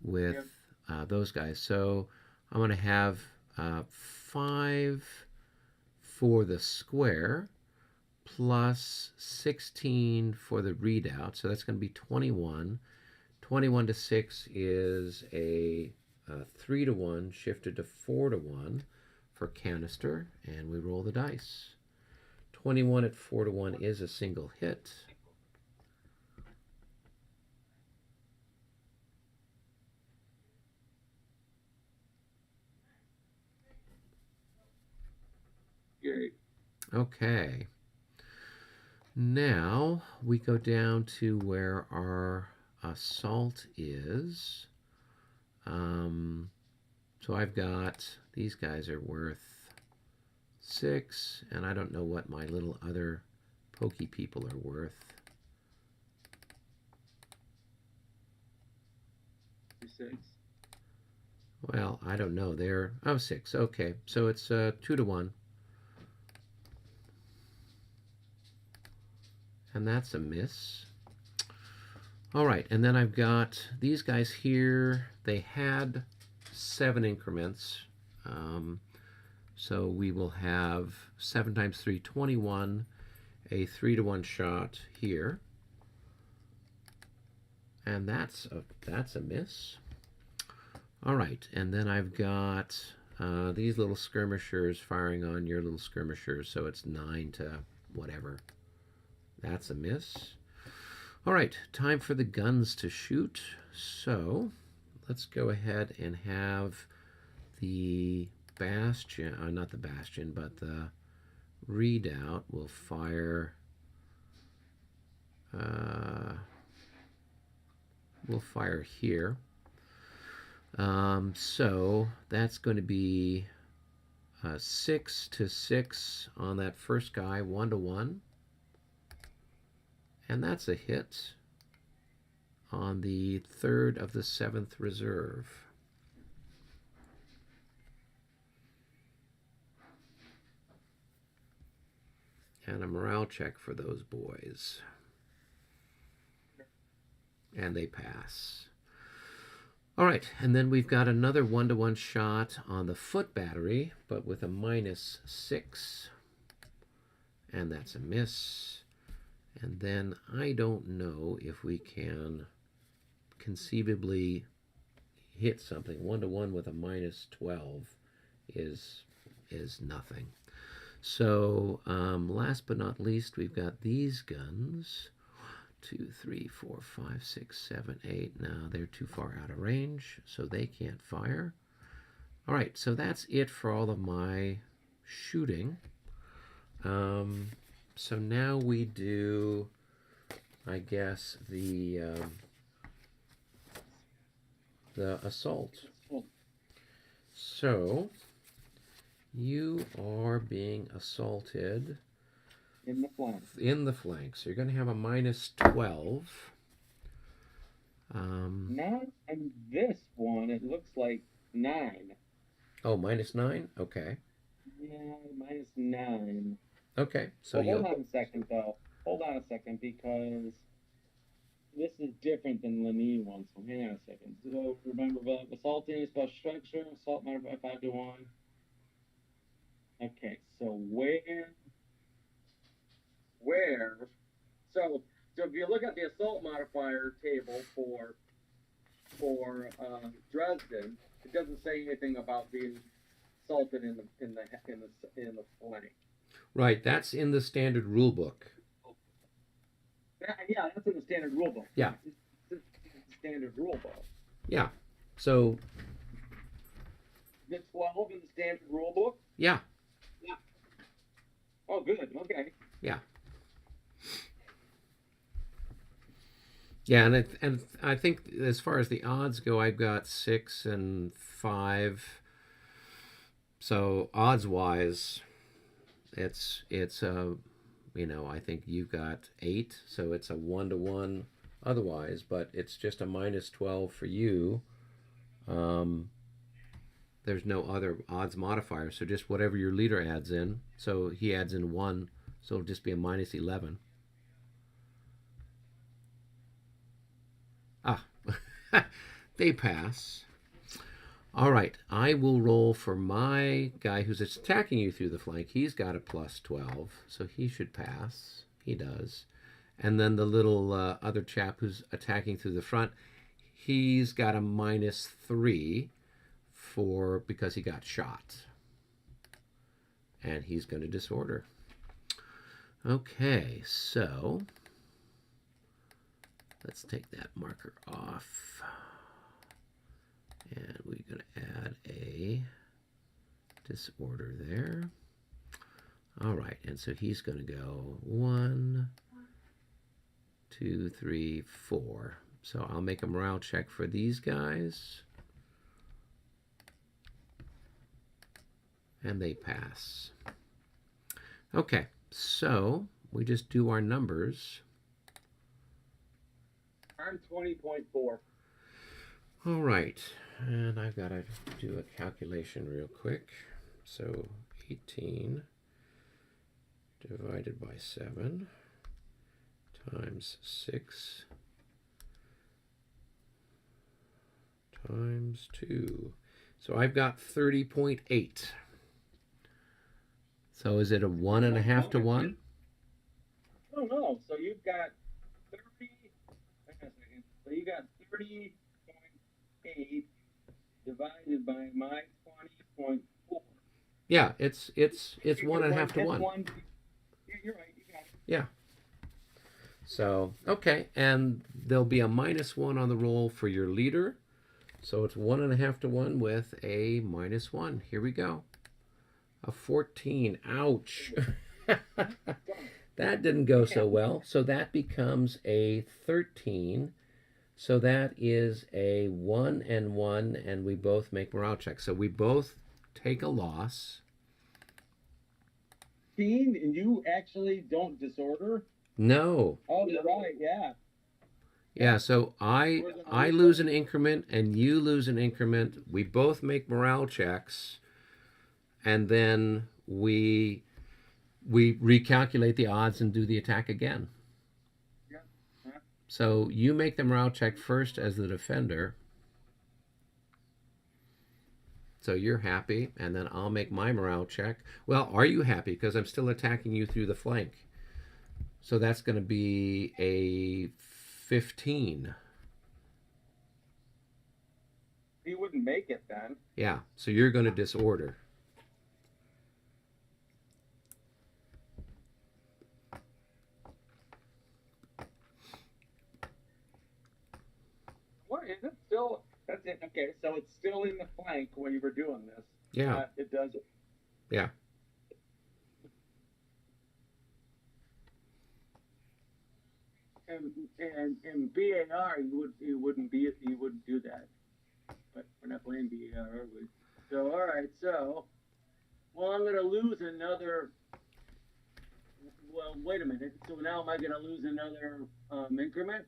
with those guys. So I'm going to have 5 for the square plus 16 for the redoubt. So that's going to be 21. 21 to 6 is a 3 to 1 shifted to 4 to 1 for canister, and we roll the dice. 21 at 4 to 1 is a single hit. Okay. Now we go down to where our assault is. So I've got, these guys are worth 6, and I don't know what my little other pokey people are worth. 6. Well, I don't know. They're, 6. Okay, so it's 2 to 1. And that's a miss. All right, and then I've got these guys here. They had 7 increments. So we will have 7 times 3, 21, a 3 to 1 shot here. And that's a miss. All right, and then I've got these little skirmishers firing on your little skirmishers, so it's 9 to whatever. That's a miss. All right, time for the guns to shoot. So let's go ahead and have the bastion, not the bastion, but the redoubt will fire. We'll fire here. So that's going to be 6 to 6 on that first guy, 1 to 1. And that's a hit on the 3rd of the 7th reserve. And a morale check for those boys. And they pass. All right, and then we've got another 1 to 1 shot on the foot battery, but with a -6. And that's a miss. And then I don't know if we can conceivably hit something. 1 to 1 with a -12 is nothing. So last but not least, we've got these guns. 2, 3, 4, 5, 6, 7, 8. Now they're too far out of range, so they can't fire. All right, so that's it for all of my shooting. So now we do, I guess, the assault. So you are being assaulted In the flank. in the flank. So you're going to have a -12. Not on this one. It looks like 9. Oh, -9? Okay. Yeah, -9. Okay, so Well, you'll... hold on a second, though. Hold on a second, because this is different than Lenine one, so hang on a second. So remember, assaulting is special structure, assault modifier 5 to 1. Okay, so so if you look at the assault modifier table for Dresden, it doesn't say anything about being assaulted in the flank. Right, that's in the standard rule book. Yeah, that's in the standard rule book. Yeah. It's the standard rule book. Yeah, so... The 12 in the standard rule book? Yeah. Yeah. Oh, good. Okay. Yeah. Yeah, and I think as far as the odds go, I've got 6 and 5. So odds-wise, it's you know, I think you've got 8, so it's a 1 to 1 otherwise, but it's just a -12 for you. There's no other odds modifier, so just whatever your leader adds in. So he adds in 1, so it'll just be a minus 11. Ah, they pass. All right, I will roll for my guy who's attacking you through the flank. He's got a plus 12, so he should pass. He does. And then the little other chap who's attacking through the front, he's got a minus 3 because he got shot. And he's going to disorder. Okay, so let's take that marker off. And we're going to add a disorder there. All right, and so he's going to go 1, 2, 3, 4. So I'll make a morale check for these guys. And they pass. Okay, so we just do our numbers. I'm 20.4. All right, and I've got to do a calculation real quick. So 18 divided by 7 times 6 times 2. So I've got 30.8. So is it a 1.5 to 1? Oh no, so you've got 30, wait a second. So you got 30.8 divided by my 20.4. Yeah, it's 1.5 to 1. You're right, you got it. Yeah. So, okay, and there'll be a -1 on the roll for your leader. So it's 1.5 to 1 with a -1. Here we go. A 14. Ouch. That didn't go so well. So that becomes a 13. So that is a 1 and 1, and we both make morale checks. So we both take a loss. And you actually don't disorder? No. Oh, you're right, yeah. Yeah, so I lose an increment and you lose an increment. We both make morale checks, and then we recalculate the odds and do the attack again. Yeah. So you make the morale check first as the defender. So you're happy, and then I'll make my morale check. Well, are you happy? Because I'm still attacking you through the flank. So that's going to be a 15. You wouldn't make it then. Yeah, so you're going to disorder. What is it still? That's it. Okay, so it's still in the flank when you were doing this. Yeah. It does it. Yeah. And BAR, you wouldn't do that. But we're not playing BAR, are we? So all right, so I'm gonna lose another. Well, wait a minute. So now am I gonna lose another increment?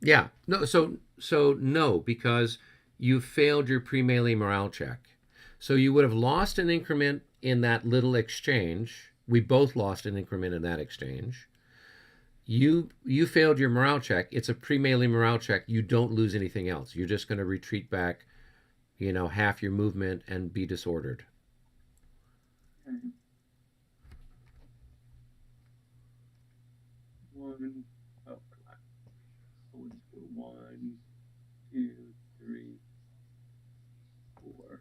Yeah. No. So no, because you failed your pre-melee morale check. So you would have lost an increment in that little exchange. We both lost an increment in that exchange. You failed your morale check. It's a pre-melee morale check. You don't lose anything else. You're just going to retreat back, half your movement and be disordered. Okay. 1, 2, 3, 4.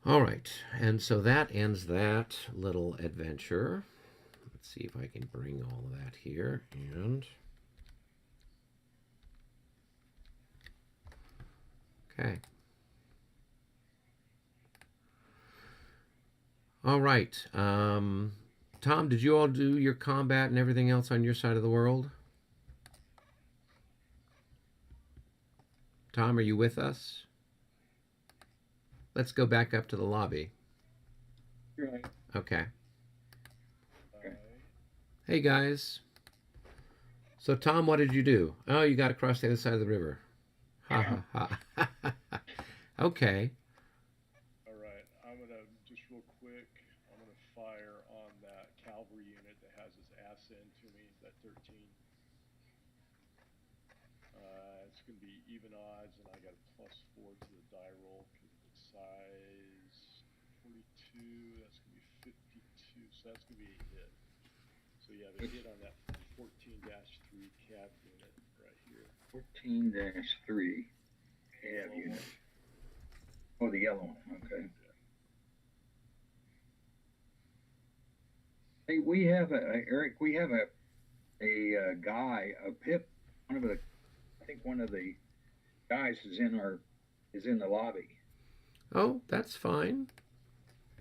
All right, and so that ends that little adventure. Let's see if I can bring all of that here. And Okay. All right. Tom, did you all do your combat and everything else on your side of the world? Tom, are you with us? Let's go back up to the lobby. Right. Okay. Okay. Hey, guys. So, Tom, what did you do? Oh, you got across the other side of the river. Ha, ha, ha. Okay. All right. I'm gonna just real quick. I'm gonna fire on that cavalry unit that has his ass end to me. That 13. It's gonna be even odds, and I got a +4 to the die roll because of its size. 42. That's gonna be 52. So that's gonna be a hit. So yeah, the hit on that 14-3 cav unit right here. 14-3 cav unit. Oh, the yellow one. Okay. Hey, we have Eric. We have a guy, a Pip. I think one of the guys is in the lobby. Oh, that's fine.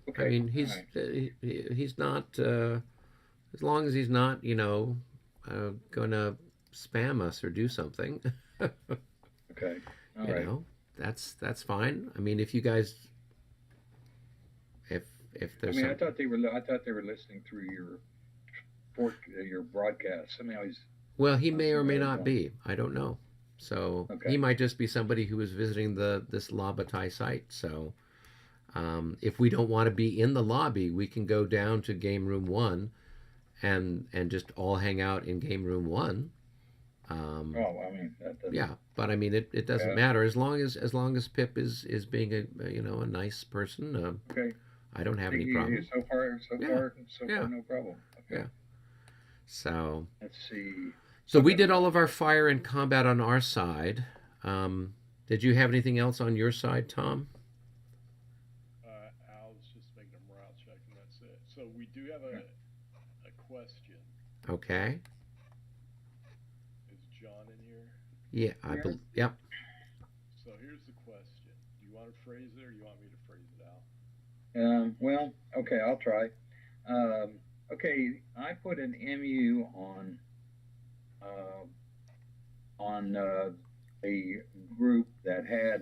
Okay. I mean, he's right. he's not as long as he's not, gonna spam us or do something. Okay. All you right. know, that's fine. I mean, if you guys, if there's, I thought they were listening through your broadcast. Somehow he's. Well, he may or may not be. I don't know. So Okay. he might just be somebody who is visiting this La Bataille site. So if we don't want to be in the lobby, we can go down to game room 1 and just all hang out in game room 1. That doesn't. Yeah, but I mean it doesn't matter as long as Pip is being a nice person. Okay. I don't have any problem. So far, no problem. Okay. Yeah. So let's see. So we did all of our fire and combat on our side. Did you have anything else on your side, Tom? Al's just making a morale check, and that's it. So we do have a question. Okay. Is John in here? Yeah, yep. So here's the question. Do you want to phrase it, or you want me to phrase it, Al? Well, okay, I'll try. Okay, I put an MU on a group that had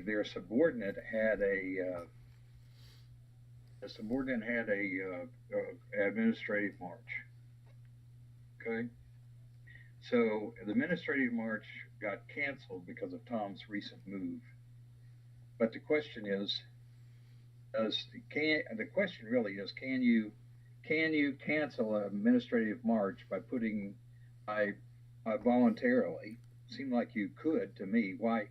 their subordinate had a administrative march. Okay, so the administrative march got canceled because of Tom's recent move. But the question is, the question really is, can you cancel an administrative march by voluntarily? Seemed like you could to me. Why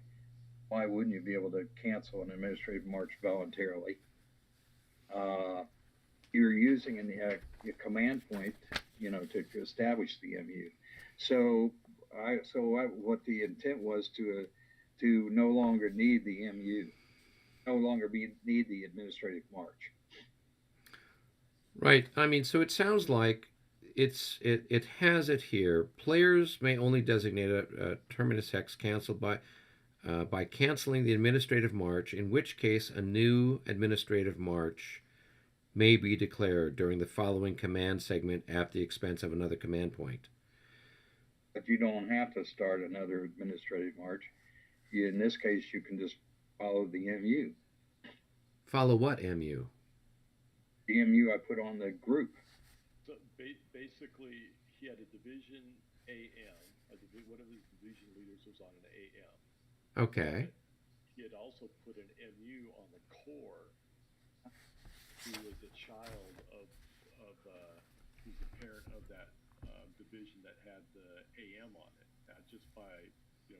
wouldn't you be able to cancel an administrative march voluntarily? You're using a command point, to establish the MU. So what the intent was to no longer need the MU, no longer need the administrative march. Right. I mean, so it sounds like it has it here. Players may only designate a terminus hex canceled by canceling the administrative march, in which case a new administrative march may be declared during the following command segment at the expense of another command point. But you don't have to start another administrative march. In this case, you can just follow the MU. Follow what MU? The MU I put on the group. So basically, he had a division AM. One of his division leaders was on an AM. Okay. He had also put an MU on the core, who was a child of who's the parent of that division that had the AM on it. Now, just by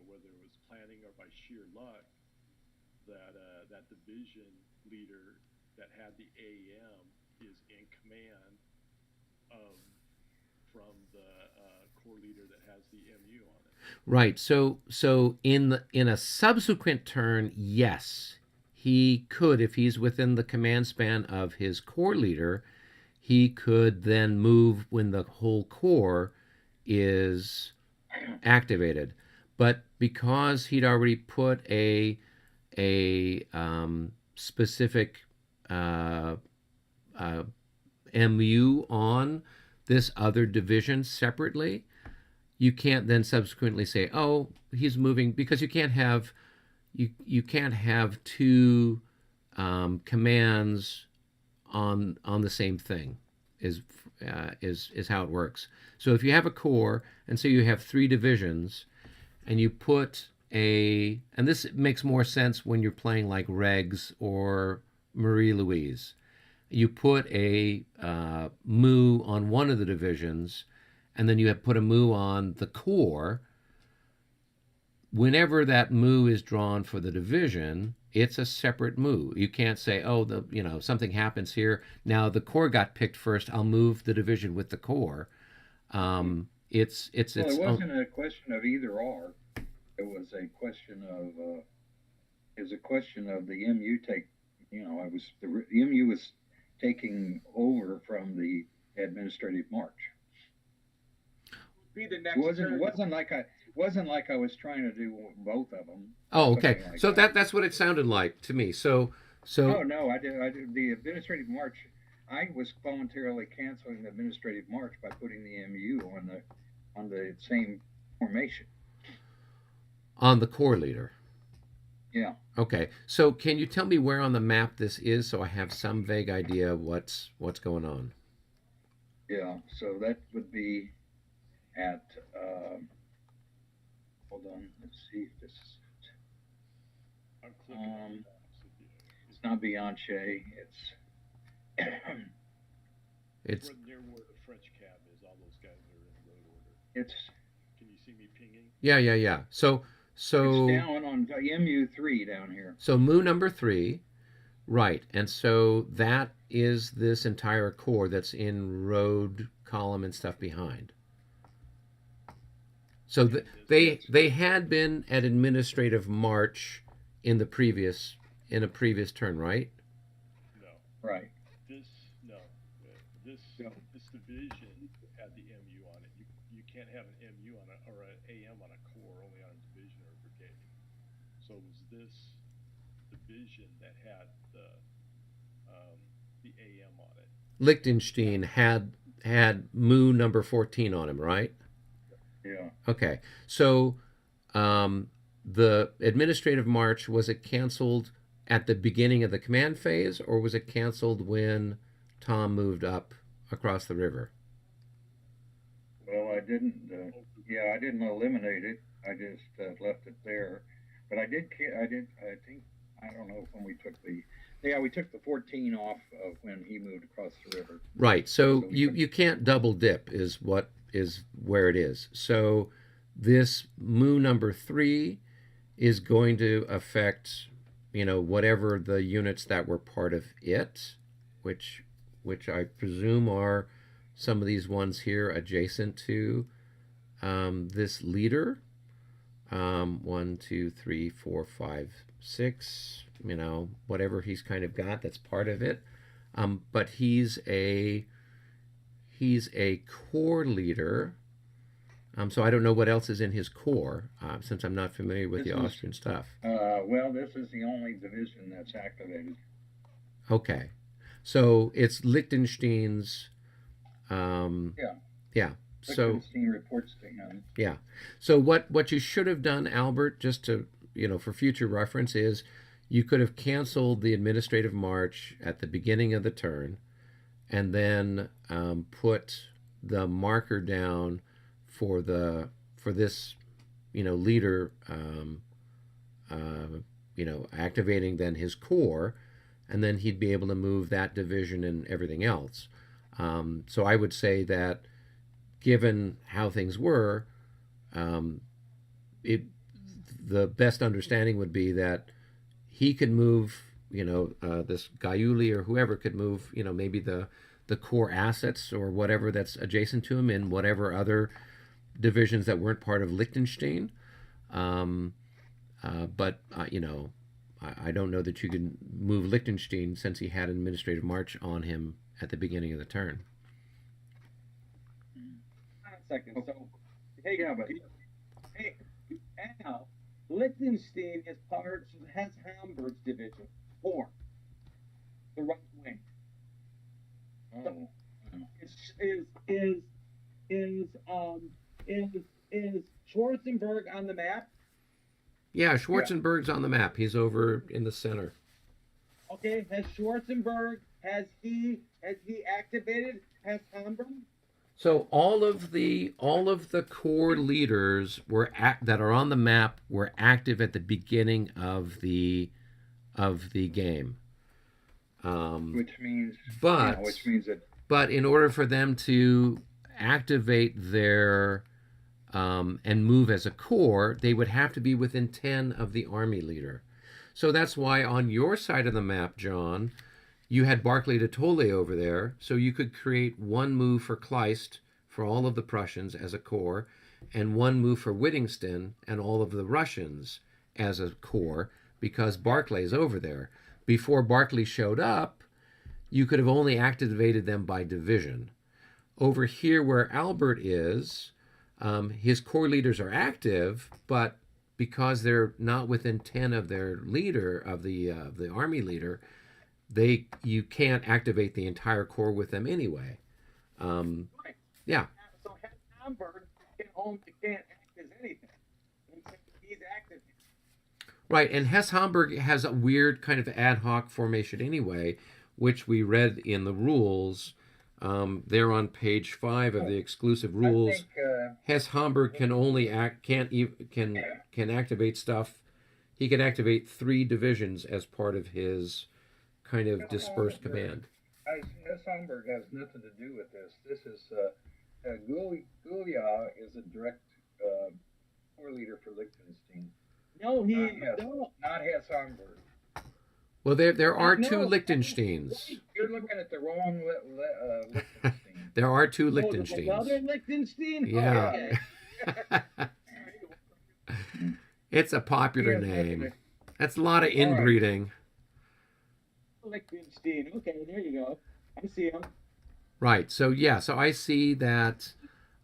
whether it was planning or by sheer luck, that division leader that had the AM is in command from the core leader that has the MU on it. Right. So in a subsequent turn, yes, he could, if he's within the command span of his core leader, he could then move when the whole core is activated. but because he'd already put a specific MU on this other division separately, you can't then subsequently say, oh, he's moving, because you can't have two commands on the same thing is how it works. So if you have a corps, and so you have 3 divisions, and you put and this makes more sense when you're playing like Regs or Marie Louise. You put a MU on one of the divisions, and then you have put a MU on the corps. Whenever that MU is drawn for the division, it's a separate MU. You can't say, oh, something happens here. Now the corps got picked first. I'll move the division with the corps. It wasn't a question of either or. It was a question of the MU take. The MU was taking over from the administrative march. Be the next. It wasn't like I was trying to do both of them. Oh, okay. Like so that's what it sounded like to me. So. Oh no, I did the administrative march. I was voluntarily canceling the administrative march by putting the MU on the same formation. On the corps leader. Yeah. Okay. So can you tell me where on the map this is, so I have some vague idea what's going on? Yeah. So that would be at. Hold on. Let's see if this is it. It's not Bianche. It's near where the French cab is. All those guys are in road order. Can you see me pinging? Yeah. So it's down on MU3 down here. So MU number 3, right? And so that is this entire corps that's in road column and stuff behind. So they had been at administrative march in a previous turn, right? No. Right. This division had the MU on it. You can't have an MU on or an AM on a corps, only on a division or a brigade. So it was this division that had the AM on it. Liechtenstein had MU number 14 on him, right? Yeah. Okay. So the administrative march, was it canceled at the beginning of the command phase, or was it canceled when Tom moved up across the river? Well, I didn't. I didn't eliminate it. I just left it there. But I did. I think. I don't know when we took the. Yeah, we took the 14 off of when he moved across the river. Right. So you can't double dip is where it is. So this MU number 3 is going to affect, whatever the units that were part of it, which I presume are some of these ones here adjacent to this leader. 1, 2, 3, 4, 5, 6. Whatever he's kind of got that's part of it. But he's a corps leader. So I don't know what else is in his corps, since I'm not familiar with the Austrian stuff. Well, this is the only division that's activated. Okay. So it's Liechtenstein's. Yeah. So Liechtenstein reports to him. Yeah. So what you should have done, Albert, just to for future reference, is you could have canceled the administrative march at the beginning of the turn, and then put the marker down for this leader activating then his corps, and then he'd be able to move that division and everything else. So I would say that, given how things were, the best understanding would be that he could move, this Gaiuli or whoever could move, maybe the core assets or whatever that's adjacent to him in whatever other divisions that weren't part of Liechtenstein. But I don't know that you can move Liechtenstein, since he had an administrative march on him at the beginning of the turn. Second. So, hey, Now, Liechtenstein is part of Hesse Hamburg's division, 4, the right wing. Oh. Is Schwarzenberg on the map? Yeah, Schwarzenberg's on the map. He's over in the center. Okay, has Schwarzenberg, has he activated Hesse Hamburg? So all of the core leaders that are on the map were active at the beginning of the game. Which means that. But in order for them to activate their and move as a corps, they would have to be within 10 of the army leader. So that's why on your side of the map, John, you had Barclay de Tolly over there, so you could create one move for Kleist for all of the Prussians as a corps, and one move for Wittgenstein and all of the Russians as a corps, because Barclay's over there. Before Barclay showed up, you could have only activated them by division. Over here where Albert is, his corps leaders are active, but because they're not within 10 of their leader, of the army leader, you can't activate the entire corps with them anyway. Right. Yeah. So Hamburg can't act as anything. He's active. Right, and Hesse Hamburg has a weird kind of ad hoc formation anyway, which we read in the rules. They're on page 5 of the exclusive rules. I think, Hesse Hamburg can only can activate stuff. He can activate 3 divisions as part of his kind of dispersed command. Hesse Hamburg has nothing to do with this. This is Gulia is a direct corps leader for Liechtenstein. No, not Hesse Hamburg. Well, there are 2 Liechtensteins. You're looking at the wrong Liechtenstein. There are 2 Liechtensteins. Another Liechtenstein? Yeah. Oh, okay. It's a popular name. That's a lot of inbreeding. Liechtenstein. Okay, there you go. I see him. Right. So so I see that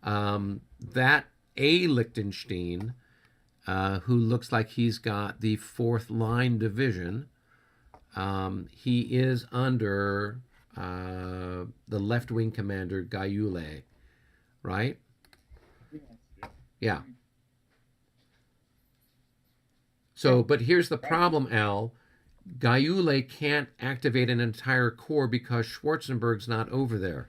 that a Liechtenstein, who looks like he's got the 4th line division. He is under the left wing commander Gaiule, right? Yeah. So, but here's the problem, Al. Gaiule can't activate an entire corps because Schwarzenberg's not over there.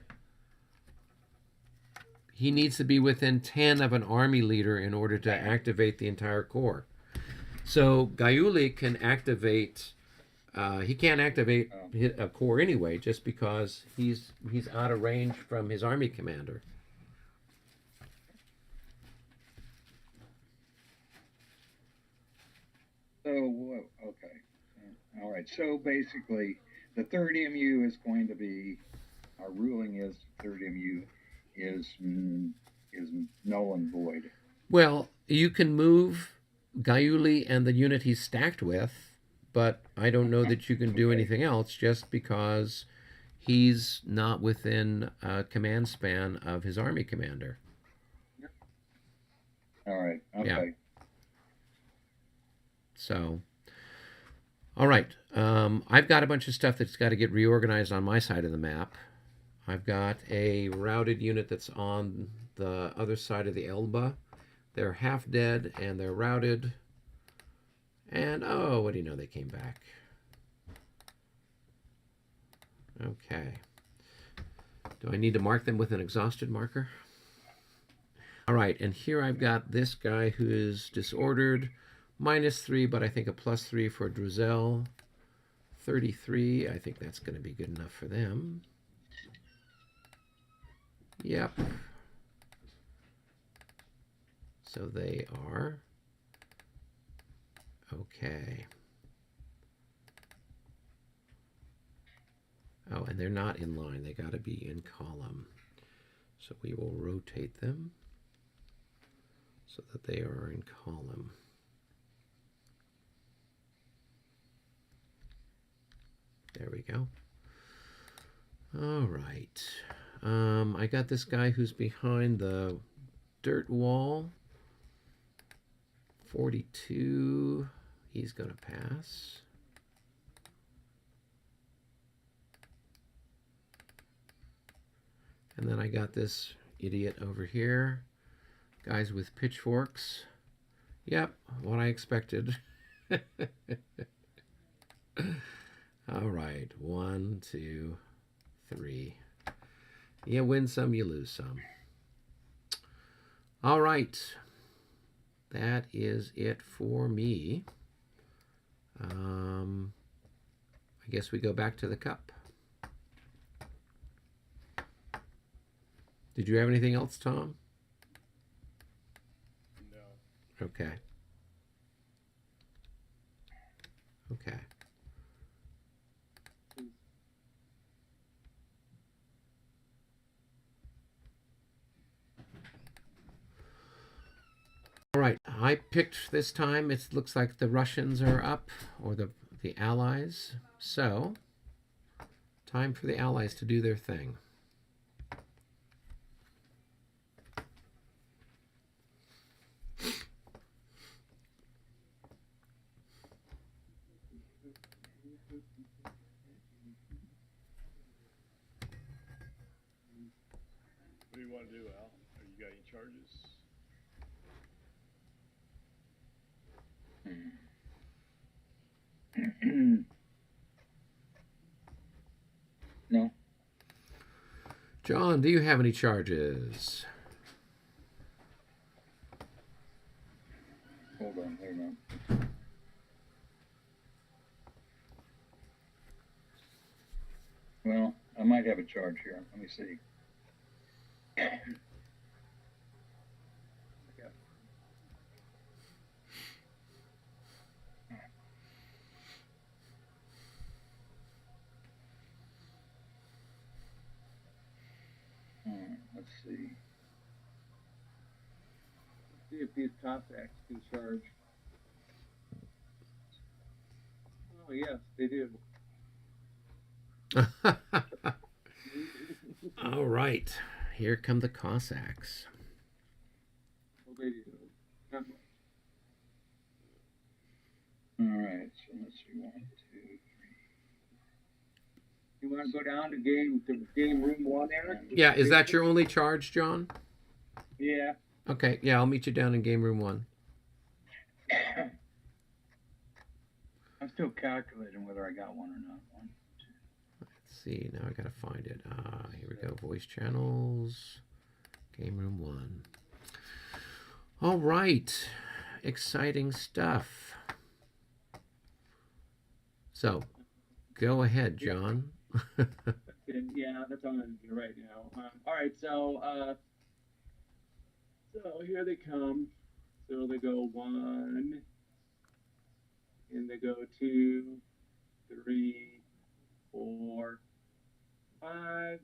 He needs to be within 10 of an army leader in order to activate the entire corps. So Gaiule can activate. He can't activate a corps anyway, just because he's out of range from his army commander. So okay. All right. So basically, the 3rd MU is going to be, our ruling is 3rd MU is null and void. Well, you can move Gaiule and the unit he's stacked with, but I don't know that you can do anything else just because he's not within command span of his army commander. All right. Okay. Yeah. So, all right. I've got a bunch of stuff that's got to get reorganized on my side of the map. I've got a routed unit that's on the other side of the Elbe. They're half dead and they're routed. And, oh, what do you know? They came back. Okay. Do I need to mark them with an exhausted marker? All right, and here I've got this guy who is disordered. -3, but I think a +3 for Druzel. 33, I think that's going to be good enough for them. Yep. So they are okay. Oh, and they're not in line. They got to be in column. So we will rotate them so that they are in column. There we go. All right. I got this guy who's behind the dirt wall. 42. He's going to pass. And then I got this idiot over here. Guys with pitchforks. Yep, what I expected. All right, 1, 2, 3. You win some, you lose some. All right, that is it for me. I guess we go back to the cup. Did you have anything else, Tom? No. Okay. Okay. All right, I picked this time. It looks like the Russians are up, or the Allies. So, time for the Allies to do their thing. What do you want to do, Al? Are you got any charges? No. John, do you have any charges? Hold on. Well, I might have a charge here. Let me see. Let's see. See if these Cossacks can charge. Oh yes, they do. All right, here come the Cossacks. Well, they do. Not much. All right, so let's see. 1, 2, 3. You want to go down to game room 1, Eric? Yeah, is that your only charge, John? Yeah. Okay, yeah, I'll meet you down in game room 1. I'm still calculating whether I got one or not. 1, 2. Let's see, now I gotta find it. Here we go, voice channels, game room 1. All right, exciting stuff. So, go ahead, John. Yeah, that's what I'm going to do right now. All right, so here they come. So they go 1, and they go 2, 3, 4, 5,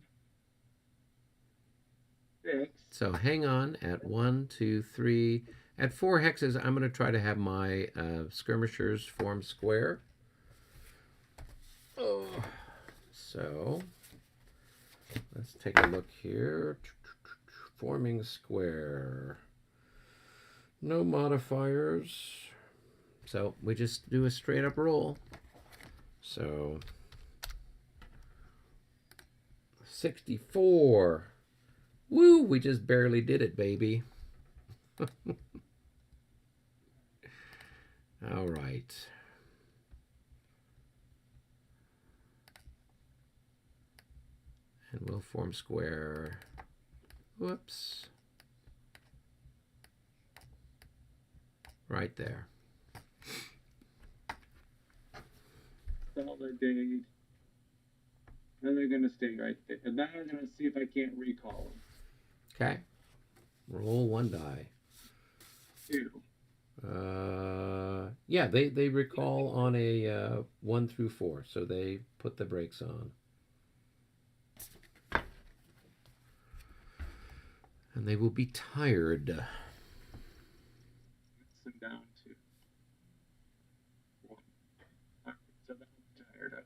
6. So hang on at 1, 2, 3. At 4 hexes, I'm going to try to have my skirmishers form square. Oh, so let's take a look here. Forming square. No modifiers. So we just do a straight up roll. So 64. Woo, we just barely did it, baby. All right. And we'll form square. Whoops. Right there. Solid date. Then they're going to stay right there. And now I'm going to see if I can't recall them. Okay. Roll 1 die. 2. Yeah, they recall on a 1 through 4, so they put the brakes on. And they will be tired. Sit down to 1. All right, so I'm tired. Okay.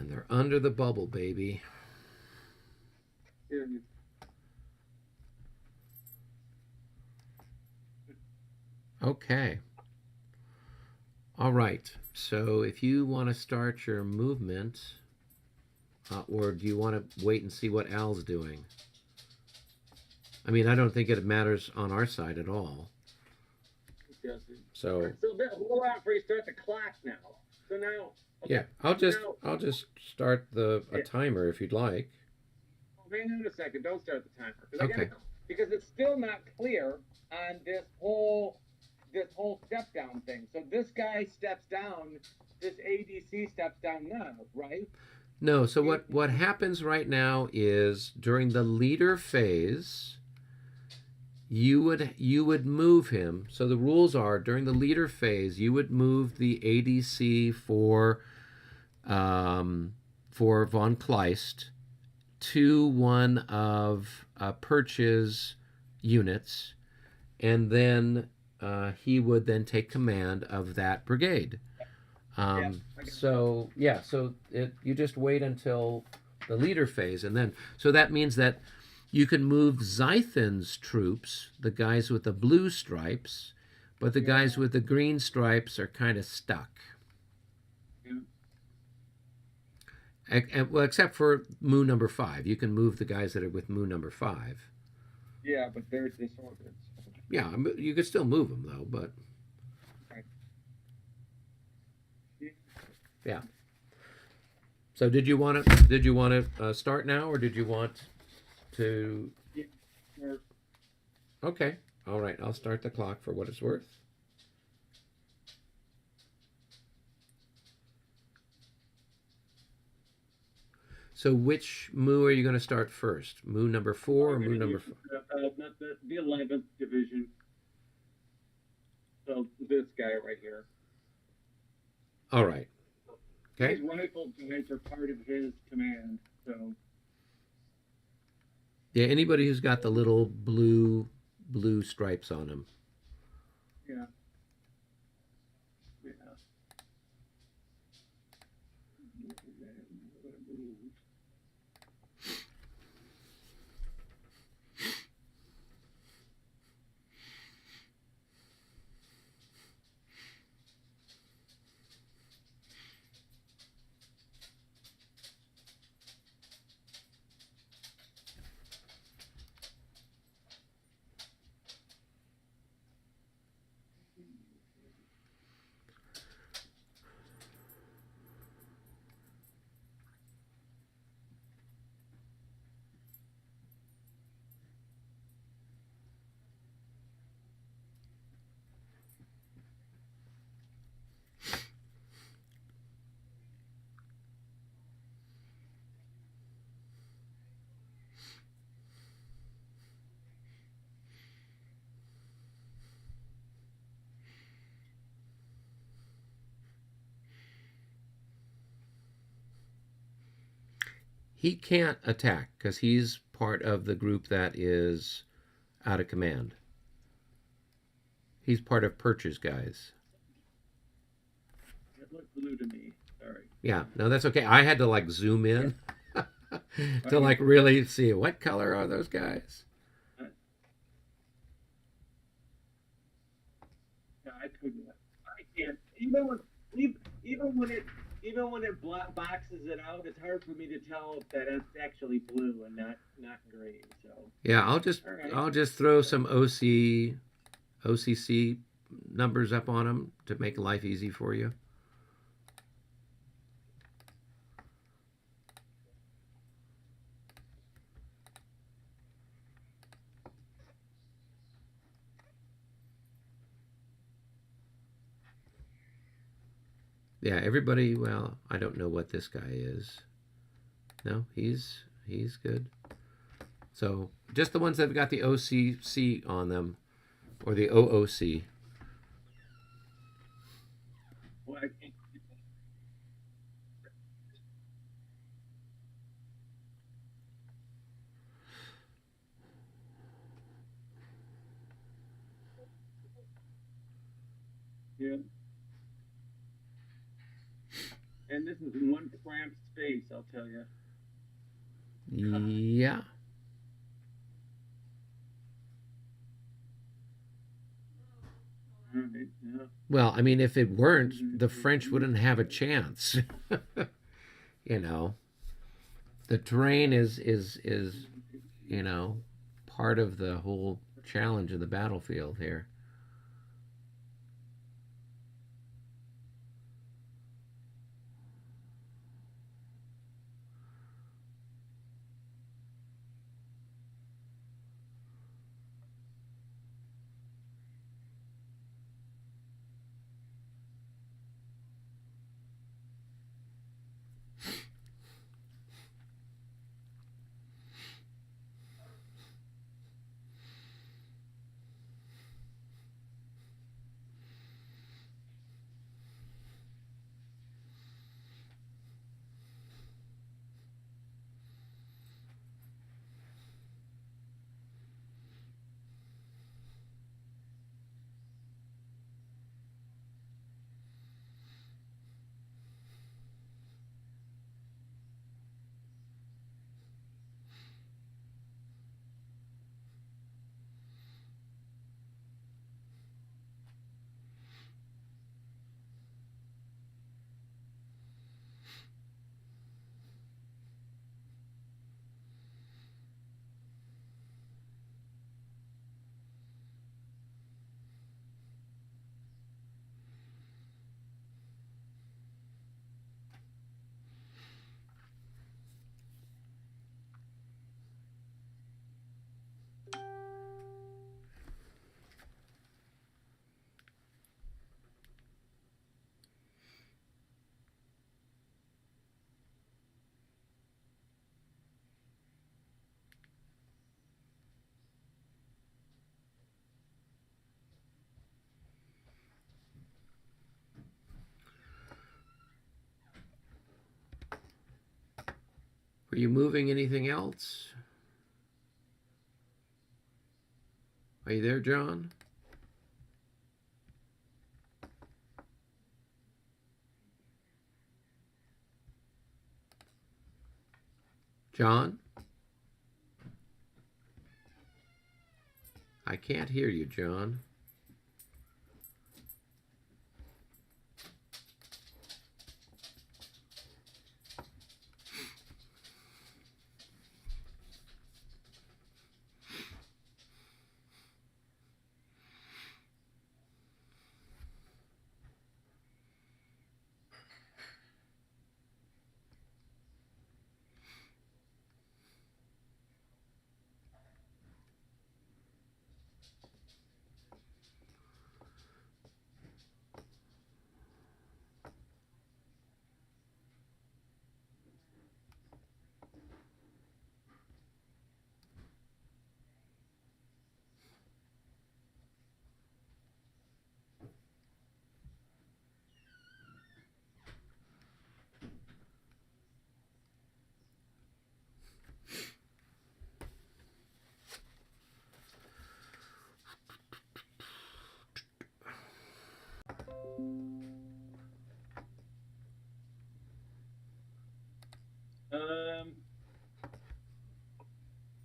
And they're under the bubble, baby. Yeah. Okay. All right. So if you want to start your movement, or do you want to wait and see what Al's doing? I mean, I don't think it matters on our side at all. It doesn't. So Hold on before you start the clock now. So now. Okay, yeah, I'll just start a timer if you'd like. Hang on a second. Don't start the timer. Okay. Because it's still not clear on this whole step down thing. So this guy steps down. This ADC steps down now, right? No. So what happens right now is during the leader phase, you would move him. So the rules are during the leader phase, you would move the ADC for von Kleist to one of Perch's units, and then he would then take command of that brigade. So you just wait until the leader phase, and then so that means that you can move Zythan's troops, the guys with the blue stripes, but the guys with the green stripes are kind of stuck. Well, except for Mu number 5. You can move the guys that are with Mu number 5. Yeah, but they're disordered. Yeah, you could still move them, though, but... Right. Yeah. So did you want to start now, or did you want to... Yeah, sure. Okay. All right, I'll start the clock for what it's worth. So which Mu are you going to start first? Mu number 4 or Mu number 5? The 11th division. So this guy right here. All right. Okay. These rifle guys are part of his command. So. Yeah, anybody who's got the little blue stripes on them. Yeah. He can't attack because he's part of the group that is out of command. He's part of Perch's guys. It looked blue to me. Sorry. Yeah, no, that's okay. I had to zoom in to really see what color are those guys. Yeah, I couldn't. I can't. Even when it boxes it out, it's hard for me to tell if that it's actually blue and not green. So yeah, I'll just throw some OCC numbers up on them to make life easy for you. Yeah, everybody, well, I don't know what this guy is. No, he's good. So just the ones that have got the OCC on them, or the OOC. well, I think yeah. And this is one cramped space, I'll tell you. Yeah. All right, yeah. Well, I mean, if it weren't, the French wouldn't have a chance. You know, the terrain is you know, part of the whole challenge of the battlefield here. Are you moving anything else? Are you there, John? John? I can't hear you, John.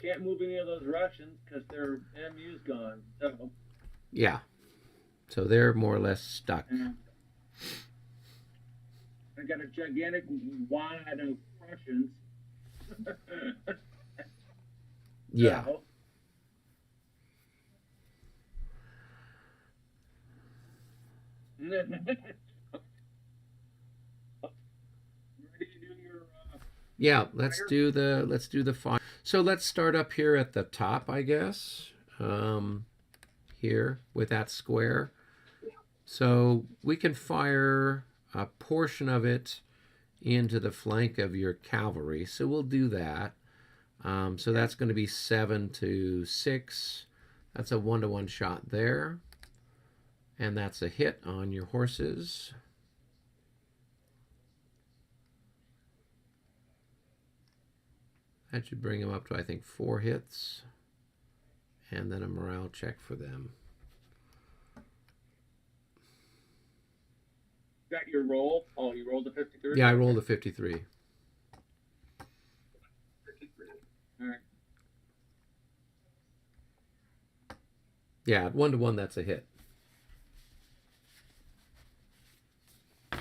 Can't move any of those Russians because their MU's gone. So Yeah. So they're more or less stuck. I got a gigantic wad of Russians. Yeah. So, ready to do your Yeah, let's fire? do the fire. So let's start up here at the top, I guess. Here with that square. So we can fire a portion of it into the flank of your cavalry. So we'll do that. So that's going to be 7 to 6. That's a 1-to-1 shot there. And that's a hit on your horses. That should bring them up to, I think, 4 hits. And then a morale check for them. got your roll? Oh, you rolled a 53? Yeah, I rolled a 53. All right. Yeah, 1-to-1, that's a hit. They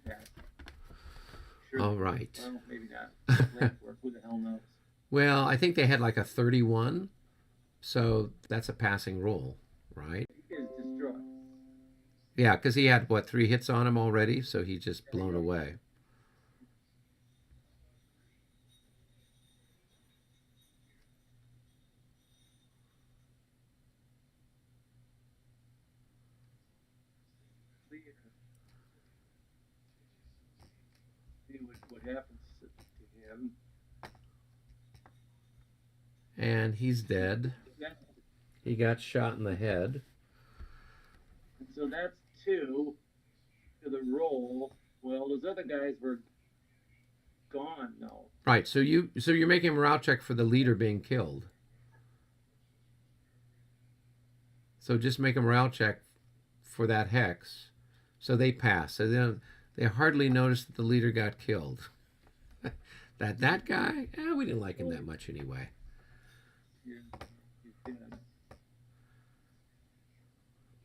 passed. Sure. All right. Well, maybe not. Late work. Who the hell knows? Well, I think they had like a 31, so that's a passing roll, right? He is distraught. Yeah, because he had, what, 3 hits on him already, so he's just blown away. See what happens to him. And he's dead. Yeah. He got shot in the head. And so that's 2 to the roll. Well, those other guys were gone now. Right, so you're making a morale check for the leader being killed. So just make a morale check for that hex. So they pass. So they hardly noticed that the leader got killed. that guy, we didn't like him that much anyway. Yeah, he's dead.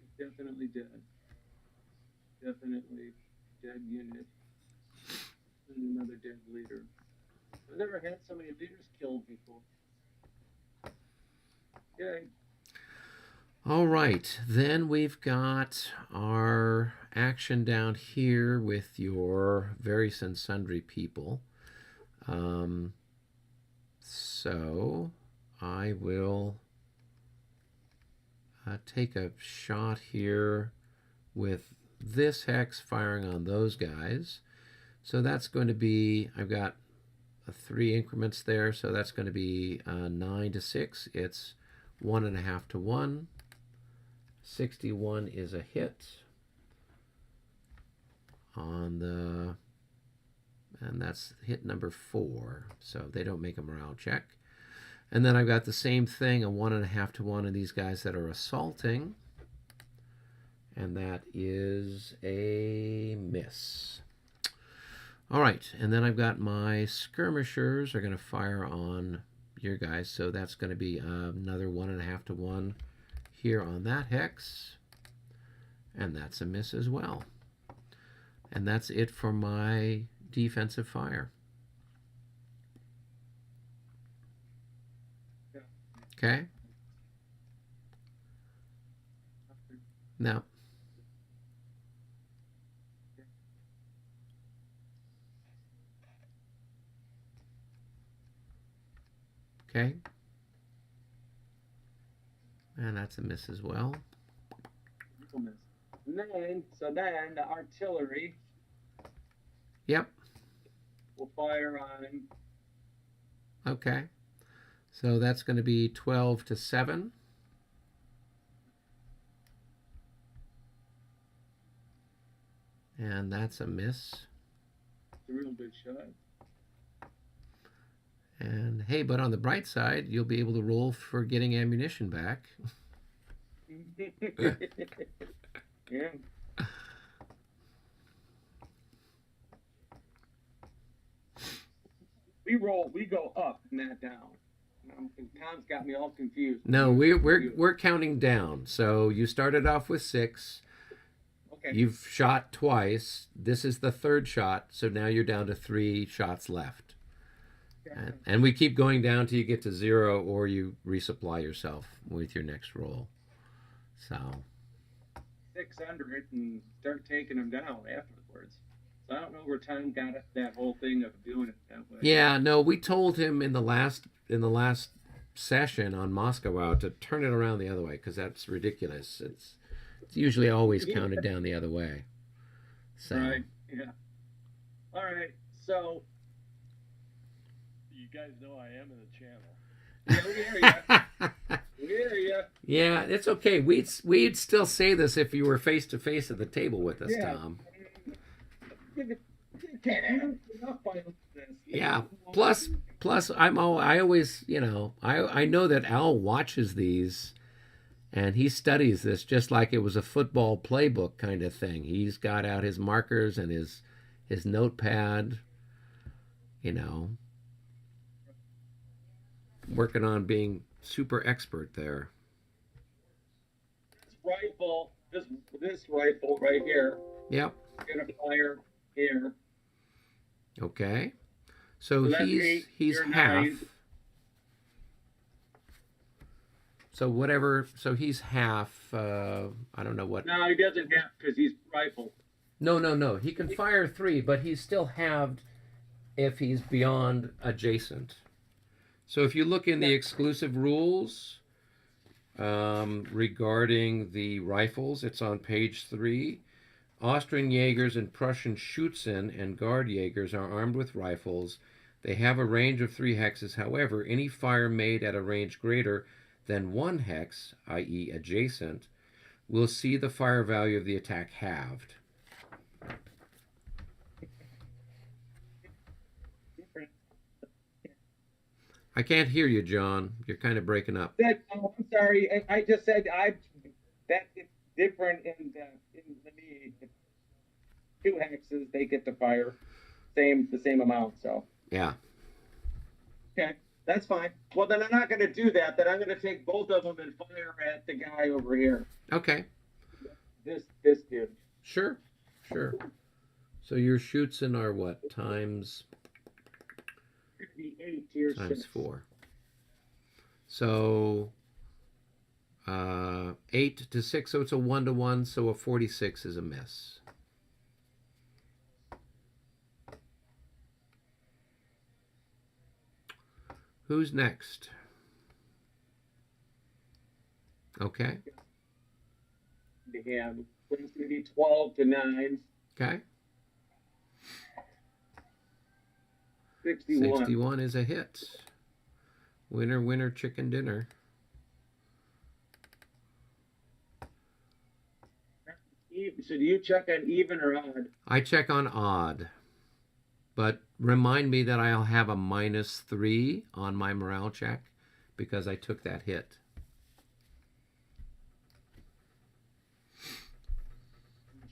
He's definitely dead. Definitely dead unit. And another dead leader. I've never had so many leaders killed before. Okay. All right, then we've got our action down here with your various and sundry people. So I will take a shot here with this hex firing on those guys. So that's going to be, I've got 3 increments there, so that's going to be 9 to 6. It's 1.5 to 1. 61 is a hit on the, and that's hit number 4. So they don't make a morale check. And then I've got the same thing, a 1.5 to 1 of these guys that are assaulting. And that is a miss. All right, and then I've got my skirmishers are going to fire on your guys. So that's going to be another 1.5 to 1 here on that hex. And that's a miss as well. And that's it for my defensive fire. Okay? Now, okay? And that's a miss as well. So then the artillery. Yep. Will fire on. Okay. So that's going to be 12 to 7. And that's a miss. It's a real good shot. And hey, but on the bright side, you'll be able to roll for getting ammunition back. Yeah. We go up, not down. Tom's got me all confused. No, we're counting down. So you started off with 6. Okay. You've shot twice. This is the 3rd shot, so now you're down to 3 shots left. Yeah. And we keep going down till you get to 0, or you resupply yourself with your next roll. So 6 under it and start taking them down afterwards. So I don't know where Tom got that whole thing of doing it that way. yeah, no, we told him in the last session on Moscow to turn it around the other way, because that's ridiculous. It's usually always counted down the other way. So. Right. Yeah. All right. So. You guys know I am in the channel. Yeah, we hear ya. We hear ya. Yeah, it's okay. We'd still say this if you were face to face at the table with us, Yeah. Tom. You can't have enough fun with this. Yeah. Plus, I always, I know that Al watches these, And he studies this just like it was a football playbook kind of thing. He's got out his markers and his notepad, you know, working on being super expert there. This rifle right here, Yep. gonna fire here. Okay. So that's he's 8, he's you're half. 9. So whatever. So he's half. I don't know what. No, he doesn't have because he's rifle. No. He can fire 3, but he's still halved if he's beyond adjacent. So if you look in the exclusive rules regarding the rifles, it's on page 3. Austrian Jägers and Prussian Schützen and Guard Jägers are armed with rifles. They have a range of 3 hexes. However, any fire made at a range greater than 1 hex, i.e. adjacent, will see the fire value of the attack halved. I can't hear you, John. You're kind of breaking up. I'm sorry. I just said that it's different in the 2 hexes. They get to fire the same amount. So Yeah. okay, that's fine. Well, then I'm not going to do that. Then I'm going to take both of them and fire at the guy over here. Okay. This dude. Sure. So your Schützen are what? Times 8 to your times 6. 4. So 8 to 6, so it's a 1-to-1, so a 46 is a miss. Who's next? Okay. Yeah, it's going to be 12 to 9. Okay. 61. 61 is a hit. Winner, winner, chicken dinner. So do you check on even or odd? I check on odd. But remind me that I'll have a -3 on my morale check because I took that hit.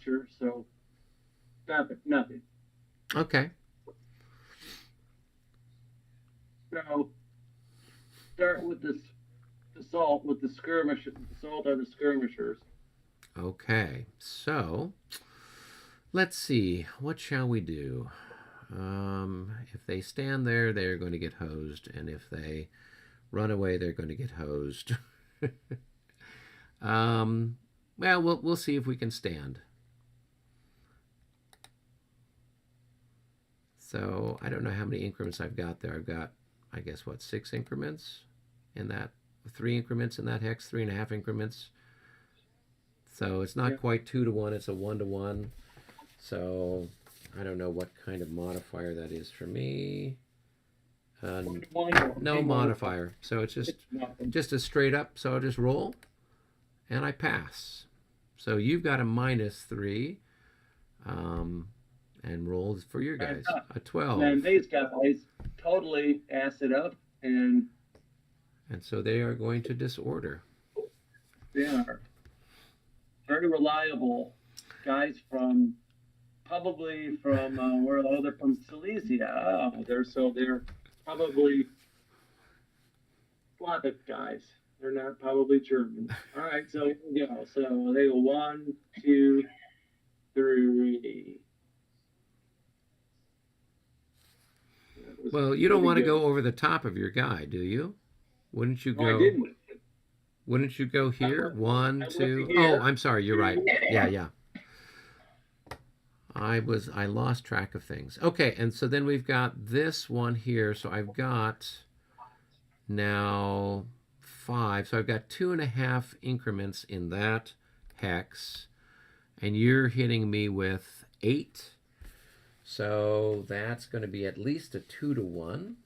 Sure, so nothing. Okay. So start with this assault with the skirmish. Assault on the skirmishers. Okay. So let's see. What shall we do? If they stand there, they're going to get hosed, and if they run away, they're going to get hosed. Well, we'll see if we can stand. So I don't know how many increments I've got there. I've got, I guess, what, 6 increments in that, 3 increments in that hex, 3.5 increments. So it's not quite 2-to-1, it's a 1-to-1. So I don't know what kind of modifier that is for me. No modifier. So it's just a straight up. So I'll just roll and I pass. So you've got a -3 and roll for your guys. A 12. And these guys totally ass it up, and so they are going to disorder. they are very reliable guys from probably from they're from Silesia. They're probably Slavic guys. They're not probably German. All right, so here we go. So they go 1, 2, 3. Well, you don't want to go over the top of your guy, do you? Wouldn't you go? No, I didn't. Wouldn't you go here? 1, 2. here. Oh, I'm sorry. You're right. Yeah. I lost track of things. Okay, and so then we've got this one here. So I've got now 5. So I've got 2.5 increments in that hex, and you're hitting me with 8. So that's going to be at least a 2-to-1.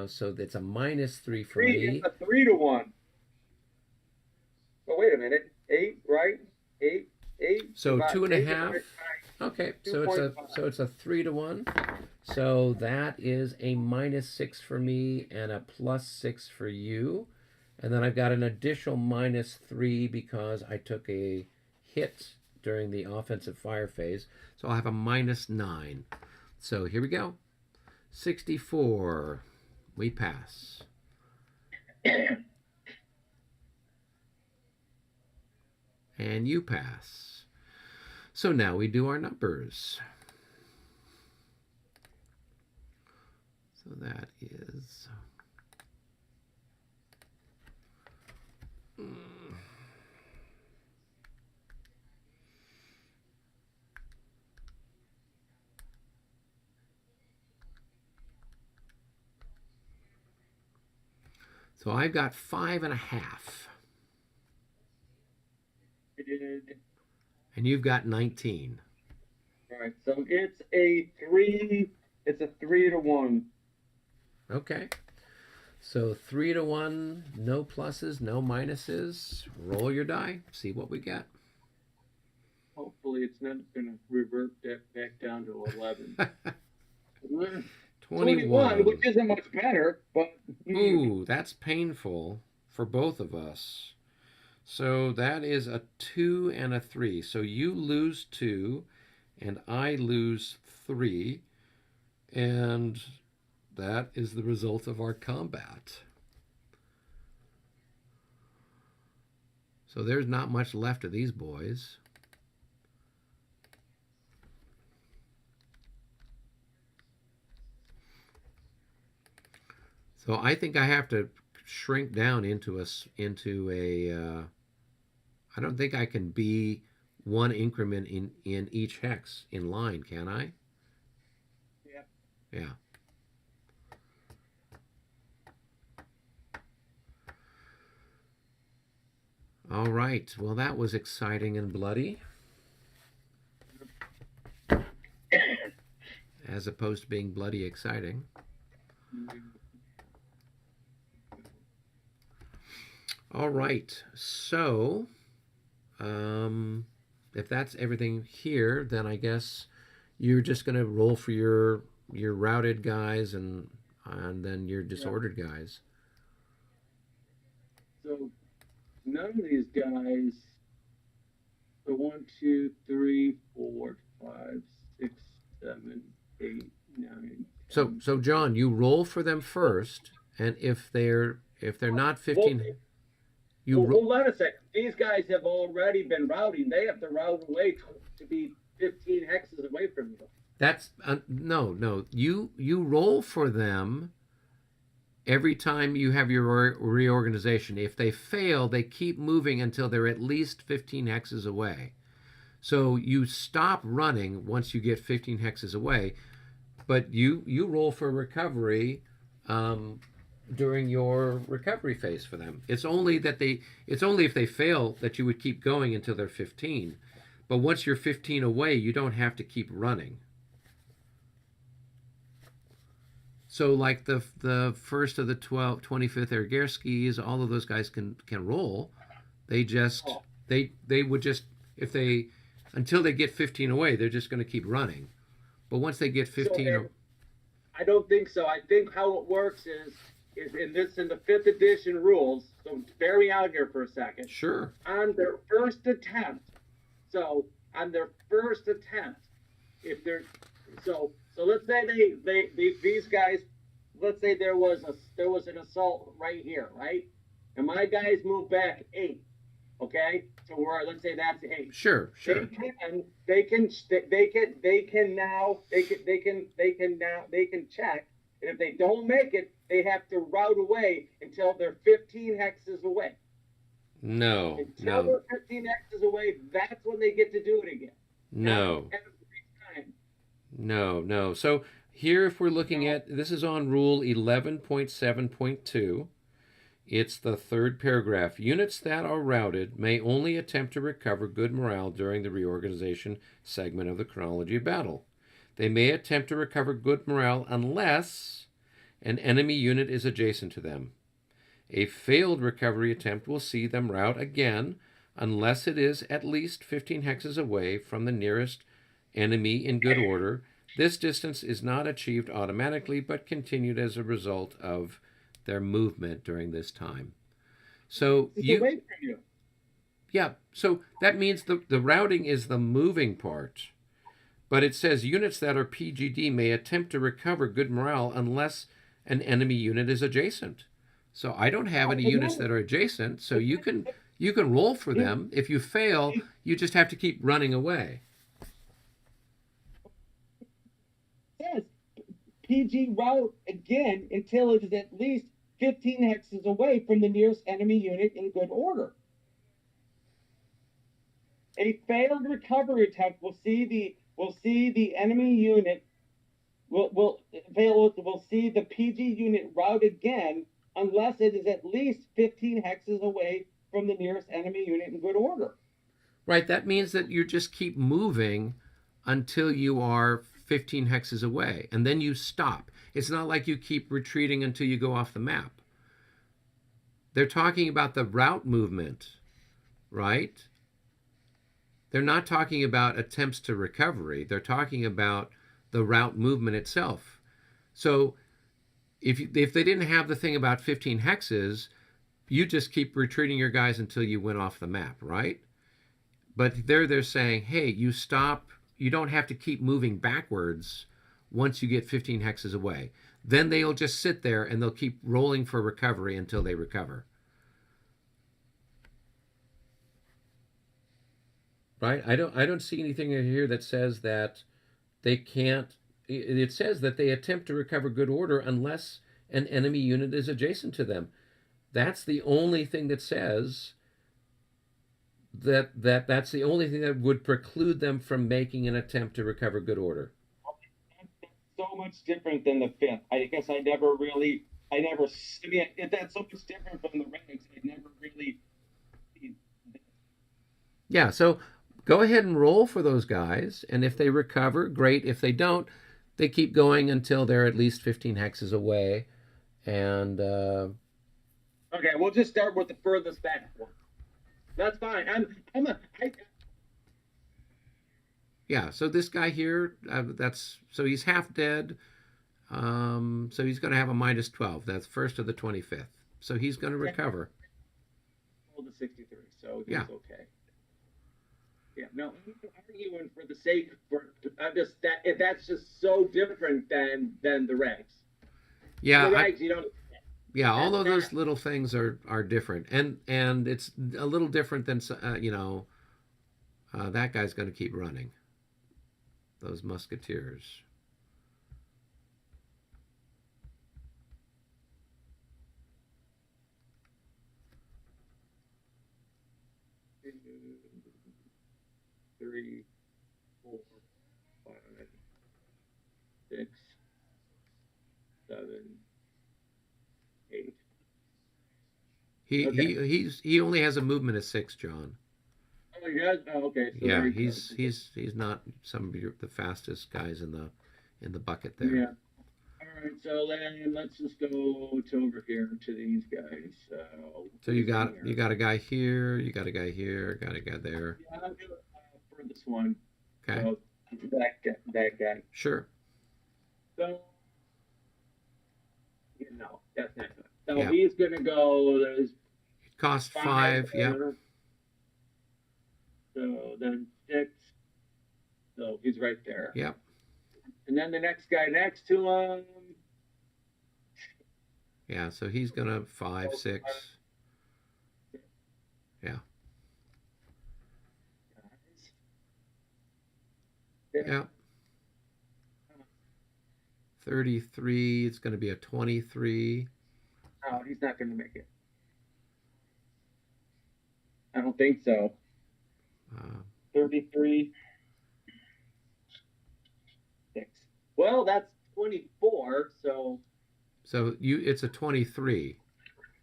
So that's a -3 for me. A 3-to-1. But wait a minute. 8, right? 8. So About 2.5. 8. Okay, so it's a 3-to-1. So that is a -6 for me and a +6 for you. And then I've got an additional -3 because I took a hit during the offensive fire phase. So I'll have a -9. So here we go. 64. We pass. And you pass. So now we do our numbers. So that is... So I've got 5.5. I did. And you've got 19. All right, so it's a 3. It's a 3-1. Okay. So 3-1, no pluses, no minuses. Roll your die, see what we get. Hopefully, it's not going to revert that back down to 11. 21, which isn't much better, but ooh, that's painful for both of us. So that is a 2 and a 3. So you lose 2 and I lose 3. And that is the result of our combat. So there's not much left of these boys. So I think I have to shrink down into a I don't think I can be one increment in each hex in line, can I? Yeah. Yeah. All right. Well, that was exciting and bloody. As opposed to being bloody exciting. All right, so if that's everything here, then I guess you're just going to roll for your routed guys and then your disordered guys. So none of these guys. So 1, 2, 3, 4, 5, 6, 7, 8, 9. 10. So John, you roll for them first, and if they're not 15. Hold on a second. These guys have already been routing. They have to route away to be 15 hexes away from you. That's no. You roll for them every time you have your reorganization. If they fail, they keep moving until they're at least 15 hexes away. So you stop running once you get 15 hexes away, but you roll for recovery. During your recovery phase for them. It's only if they fail that you would keep going until they're 15. But once you're 15 away, you don't have to keep running. So like the first of the 25th Ergerskis, all of those guys can roll. They just they would just until they get 15 away, they're just going to keep running. But once they get 15 I don't think so. I think how it works is in the 5th edition rules, so bear me out here for a second. Sure. On their first attempt, if they're so let's say these guys, let's say there was an assault right here, right? And my guys move back 8. Okay? So let's say that's 8. Sure. They can check, and if they don't make it, they have to route away until they're 15 hexes away. No. They're 15 hexes away, that's when they get to do it again. No. No. So here, if we're looking at, this is on rule 11.7.2. It's the 3rd paragraph. Units that are routed may only attempt to recover good morale during the reorganization segment of the chronology of battle. They may attempt to recover good morale unless an enemy unit is adjacent to them. A failed recovery attempt will see them route again unless it is at least 15 hexes away from the nearest enemy in good order. This distance is not achieved automatically but continued as a result of their movement during this time. So It's you, away from you. yeah, so that means the routing is the moving part. But it says units that are PGD may attempt to recover good morale unless an enemy unit is adjacent. So I don't have any units that are adjacent, so you can roll for them. If you fail, you just have to keep running away. It says PG route again until it is at least 15 hexes away from the nearest enemy unit in good order. A failed recovery attempt will see the enemy unit will see the PG unit route again unless it is at least 15 hexes away from the nearest enemy unit in good order. Right, that means that you just keep moving until you are 15 hexes away, and then you stop. It's not like you keep retreating until you go off the map. They're talking about the route movement, right? They're not talking about attempts to recovery. They're talking about the route movement itself. So if they didn't have the thing about 15 hexes, you just keep retreating your guys until you went off the map, right? But they're saying, hey, you stop. You don't have to keep moving backwards once you get 15 hexes away. Then they'll just sit there and they'll keep rolling for recovery until they recover. Right? I don't see anything in here that says that they can't. It says that they attempt to recover good order unless an enemy unit is adjacent to them. That's the only thing that says that's the only thing that would preclude them from making an attempt to recover good order. That's so much different than the fifth. I guess I mean, if that's so much different from the ranks, I never really. Yeah, so go ahead and roll for those guys, and if they recover, great. If they don't, they keep going until they're at least 15 hexes away. And Okay, we'll just start with the furthest back one. That's fine. yeah, so this guy here, so he's half dead. So he's going to have a minus 12. That's first of the 25th. So he's going to recover. Roll the 63, so he's Yeah. okay. Yeah, no, I'm arguing for the sake I'm just that if that's just so different than the ranks. Yeah, the ranks, you don't. Yeah, all of those little things are different, and it's a little different than that guy's going to keep running. Those musketeers. Three, 4, 5, 6, 7, 8. He only has a movement of 6, John. Oh, he does? Oh, okay. So yeah, he's not some of the fastest guys in the bucket there. Yeah. All right. So then let's just go to over here to these guys. So you got a guy here. You got a guy here. Got a guy there. Yeah, I'll do it for this one. Okay. So that guy. Sure. So no, that's not good. So he's gonna go. There's it costs 5. Yeah. So then 6. So he's right there. Yep. And then the next guy next to him. Yeah, so he's gonna 5, 6. Yeah. Yeah. 33. It's going to be a 23. Oh, he's not going to make it. I don't think so. 33. 6. Well, that's 24. So it's a 23.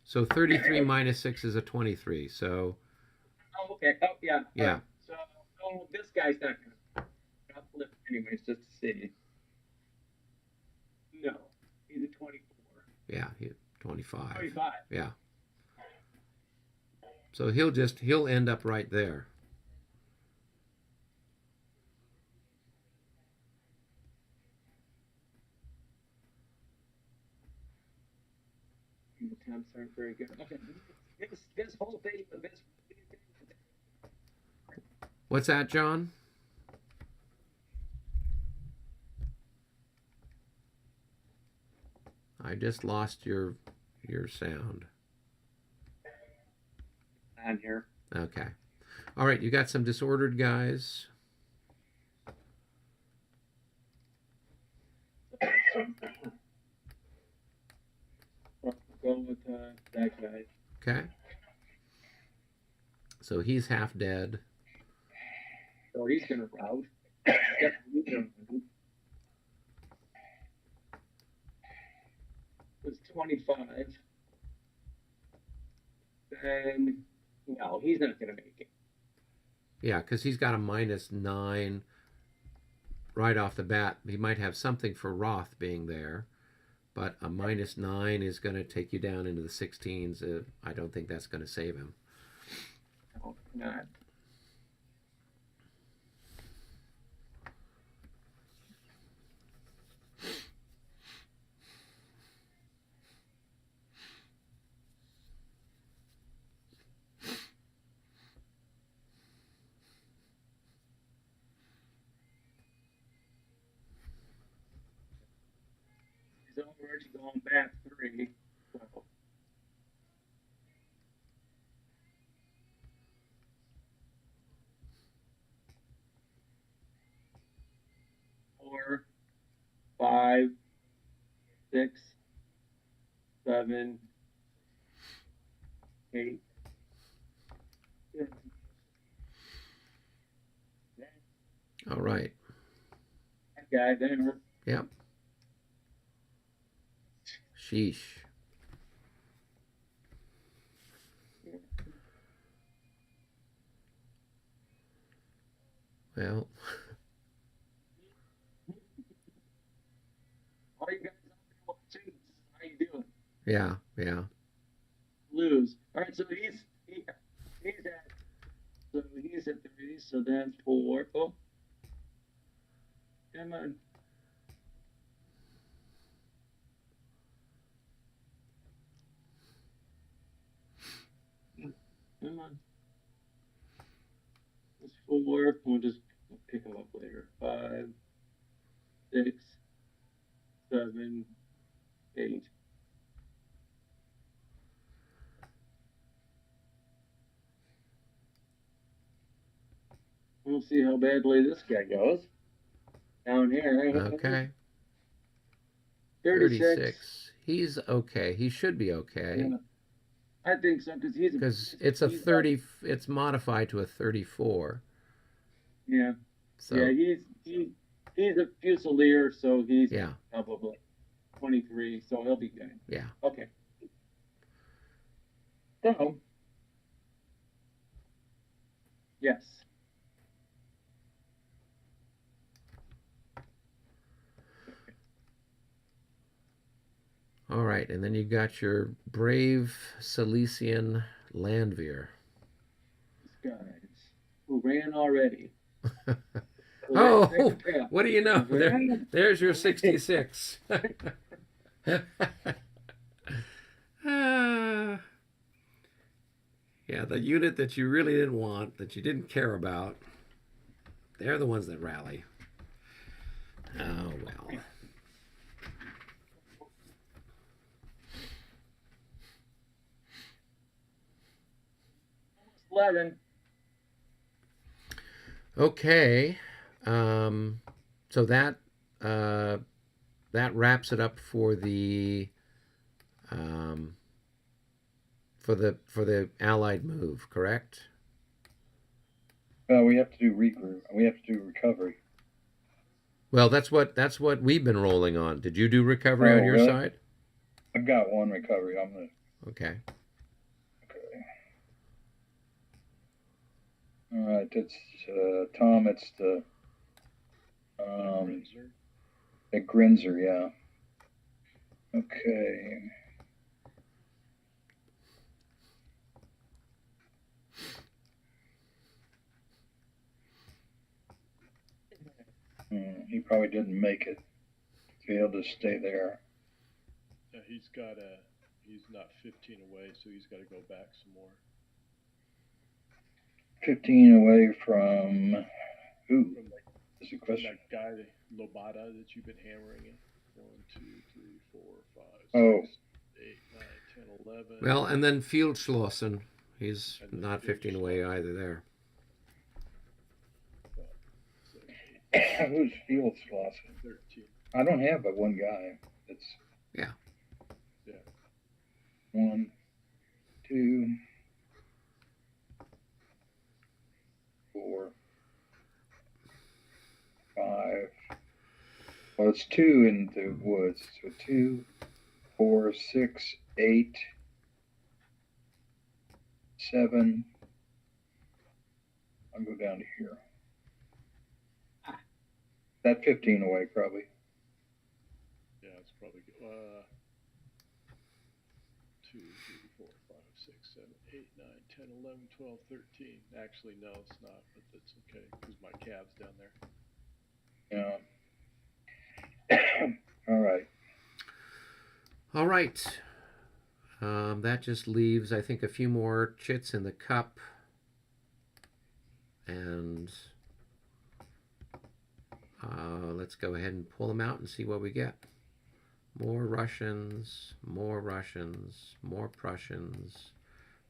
So 33 minus 6 is a 23. So. Oh, okay. Oh, yeah. Yeah. So this guy's not going to. I'll flip anyways just to see. No, he's a 24. Yeah, 25. 25. Yeah. So he'll end up right there. The temps aren't very good. Okay, this this whole thing, this. What's that, John? I just lost your sound. On here. Okay. All right, you got some disordered guys. Go with that guy. Okay. So he's half dead. So he's gonna rout. It's 25. Then no, he's not gonna make it. Yeah, because he's got a -9 right off the bat. He might have something for Roth being there, but a -9 is going to take you down into the 16s. I don't think that's going to save him. No, not. He's already gone back 3. So. Four, 5, 6, 7, 8. All right. That guy there. Yep. Sheesh. Well. All you guys out there watching, this is how you do it. Yeah, yeah. Lose. All right, so he's at 3. So then 4. Oh, come on. Come on. That's 4. We'll just pick him up later. 5, 6, 7, 8. We'll see how badly this guy goes. Down here. Okay. 36. He's okay. He should be okay. Yeah. I think so because it's a 30. It's modified to a 34. Yeah. So yeah, he's a Fusilier, so he's yeah, probably 23, so he'll be good. Yeah. Okay. So yes. All right, and then you got your brave Silesian Landwehr. These guys who ran already. Oh, what do you know? There's your 66. Yeah, the unit that you really didn't want, that you didn't care about, they're the ones that rally. Oh, well. 11. Okay, so that wraps it up for the Allied move, correct? We have to do regroup. We have to do recovery. Well, that's what we've been rolling on. Did you do recovery on your really? side? I've got one recovery. I'm gonna. Okay. All right, it's Tom. It's the Grinzer, yeah. Okay. He probably didn't make it. So he'll just stay there. Yeah, he's not 15 away, so he's got to go back some more. 15 away from who? From that, Is the from question. that guy, Lobata, that you've been hammering in. 1, 2, 3, 4, 5, 6, Oh. 8, 9, 10, 11. Well, and then Fieldschlossen. He's And then not 15 away either there. 7, 8, Who's Fields lost? 13. I don't have but one guy. It's Yeah. 1, 2, 4, 5. Well, it's 2 in the woods. So 2, 4, 6, 8, 7. I'll go down to here. That 15 away, probably. Yeah, it's probably good. 2, 3, 4, 5, 6, 7, 8, 9, 10, 11, 12, 13. Actually, no, it's not, but that's okay because my cab's down there. Yeah. All right. All right. That just leaves, I think, a few more chits in the cup. And let's go ahead and pull them out and see what we get. More Russians, more Russians, more Prussians,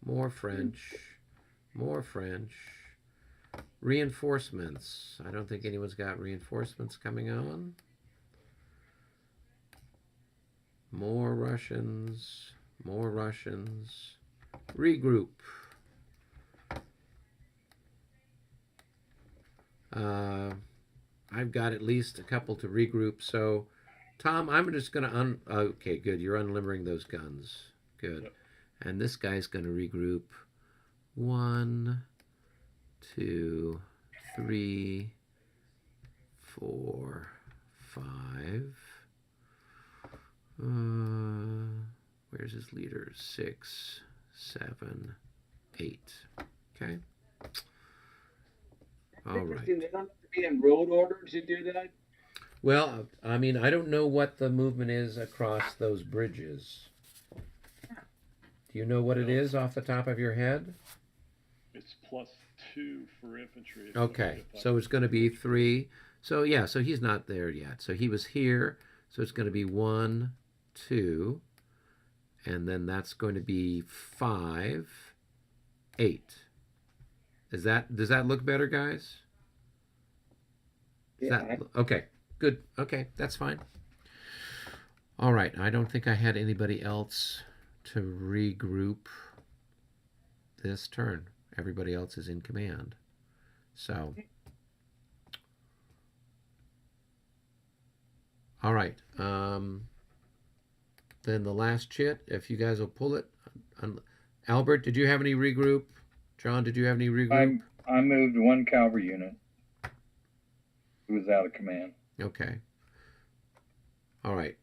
more French, more French. Reinforcements. I don't think anyone's got reinforcements coming on. More Russians, more Russians. Regroup. I've got at least a couple to regroup. So, Tom, I'm just going to okay, good. You're unlimbering those guns. Good. Yep. And this guy's going to regroup. 1, 2, 3, 4, 5. Where's his leader? 6, 7, 8. Okay. All right. They don't have to be in road order to do that. Well, I mean, I don't know what the movement is across those bridges. Do you know what it is off the top of your head? It's +2 for infantry. Okay, so it's going to be 3. So yeah, so he's not there yet. So he was here. So it's going to be 1, 2, and then that's going to be 5, 8. Does that look better, guys? Okay, good. Okay, that's fine. All right, I don't think I had anybody else to regroup this turn. Everybody else is in command. So, all right. Then the last chit, if you guys will pull it. Albert, did you have any regroup? John, did you have any regroup? I moved 1 cavalry unit who was out of command. Okay. All right.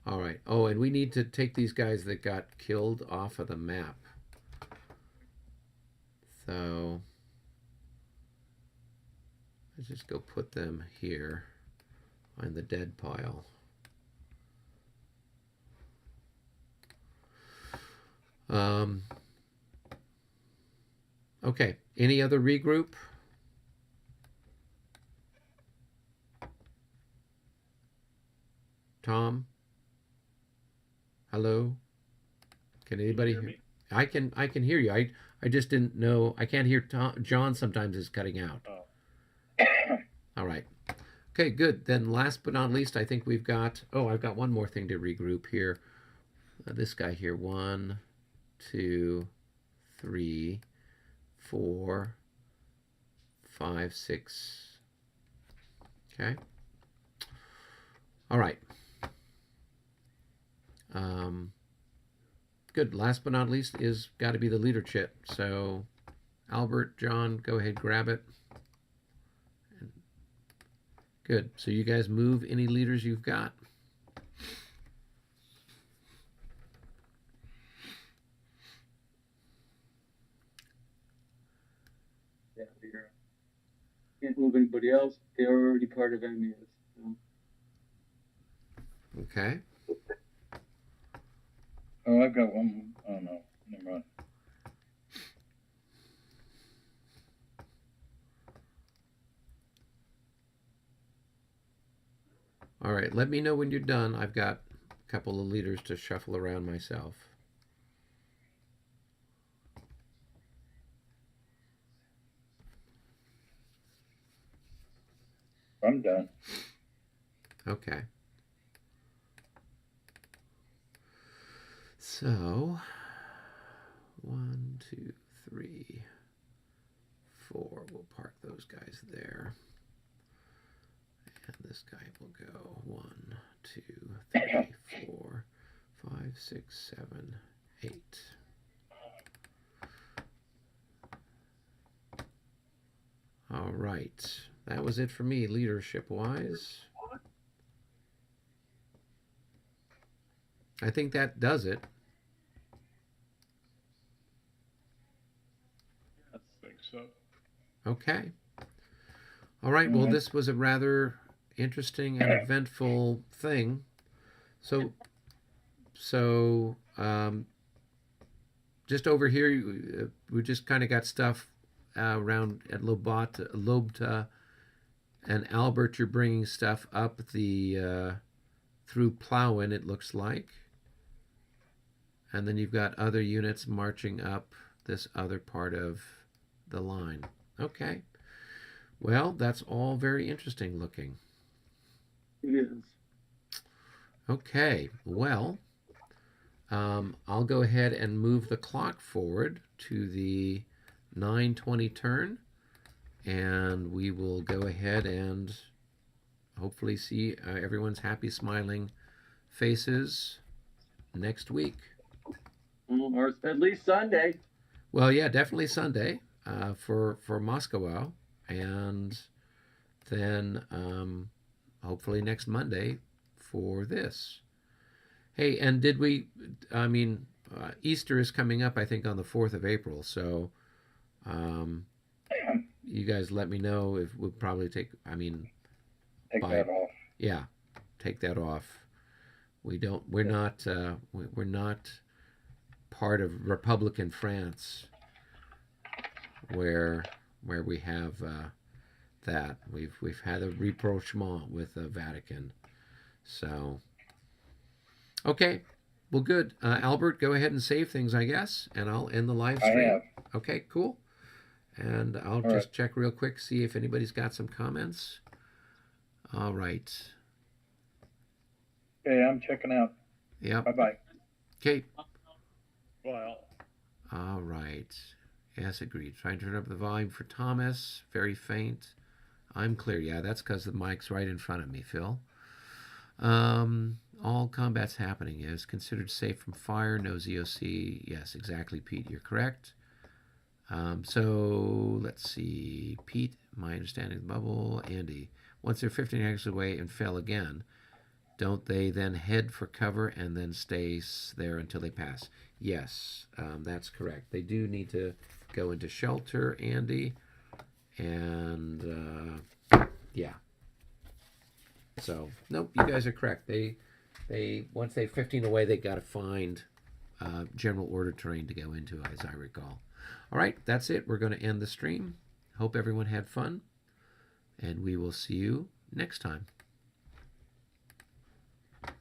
All right. Oh, and we need to take these guys that got killed off of the map. So let's just go put them here on the dead pile. Okay. Any other regroup? Tom? Hello? Can anybody hear me? I can hear you. I just didn't know. I can't hear John sometimes is cutting out. Oh. All right. Okay, good. Then last but not least, I think we've got, I've got one more thing to regroup here. This guy here, 1, 2, 3, 4, 5, 6. Okay. All right. Good. Last but not least is got to be the leader chit. So, Albert, John, go ahead, grab it. Good. So you guys move any leaders you've got. Yeah, here. Can't move anybody else. They're already part of MES. So. Okay. Oh, I've got one. Oh no, never mind. All right, let me know when you're done. I've got a couple of leaders to shuffle around myself. I'm done. Okay. So, 1, 2, 3, 4. We'll park those guys there. And this guy will go 1, 2, 3, 4, 5, 6, 7, 8. All right. That was it for me, leadership-wise. I think that does it. I think so. Okay. All right. Well, this was a rather interesting and eventful thing. So just over here, we just kind of got stuff around at Lobta, and Albert, you're bringing stuff up the through Plowin, it looks like. And then you've got other units marching up this other part of the line. Okay. Well, that's all very interesting looking. It is. Okay. Well, I'll go ahead and move the clock forward to the 9:20 turn, and we will go ahead and hopefully see everyone's happy, smiling faces next week. Or at least Sunday. Well, yeah, definitely Sunday for Moscow, and then hopefully next Monday for this. Hey, and did we? I mean, Easter is coming up, I think, on the 4th of April. So, you guys let me know if we'll probably take. I mean, Take that off. Yeah, take that off. We're not part of Republican France, where we have that. We've had a rapprochement with the Vatican. So, okay, well, good. Albert, go ahead and save things, I guess, and I'll end the live stream. I have. Okay, cool. And I'll just check real quick, see if anybody's got some comments. All right. Okay, I'm checking out. Yep. Bye-bye. Okay. Well, All right. Yes, agreed. Trying to turn up the volume for Thomas. Very faint. I'm clear. Yeah, that's because the mic's right in front of me, Phil. All combat's happening. Is considered safe from fire. No ZOC. Yes, exactly, Pete. You're correct. So let's see. Pete, my understanding of the bubble. Andy, once they're 15 acres away and fail again, don't they then head for cover and then stay there until they pass? Yes, that's correct. They do need to go into shelter, Andy. And yeah. So nope, you guys are correct. They once they're 15 away, they got to find general order terrain to go into, as I recall. All right, that's it. We're going to end the stream. Hope everyone had fun, and we will see you next time.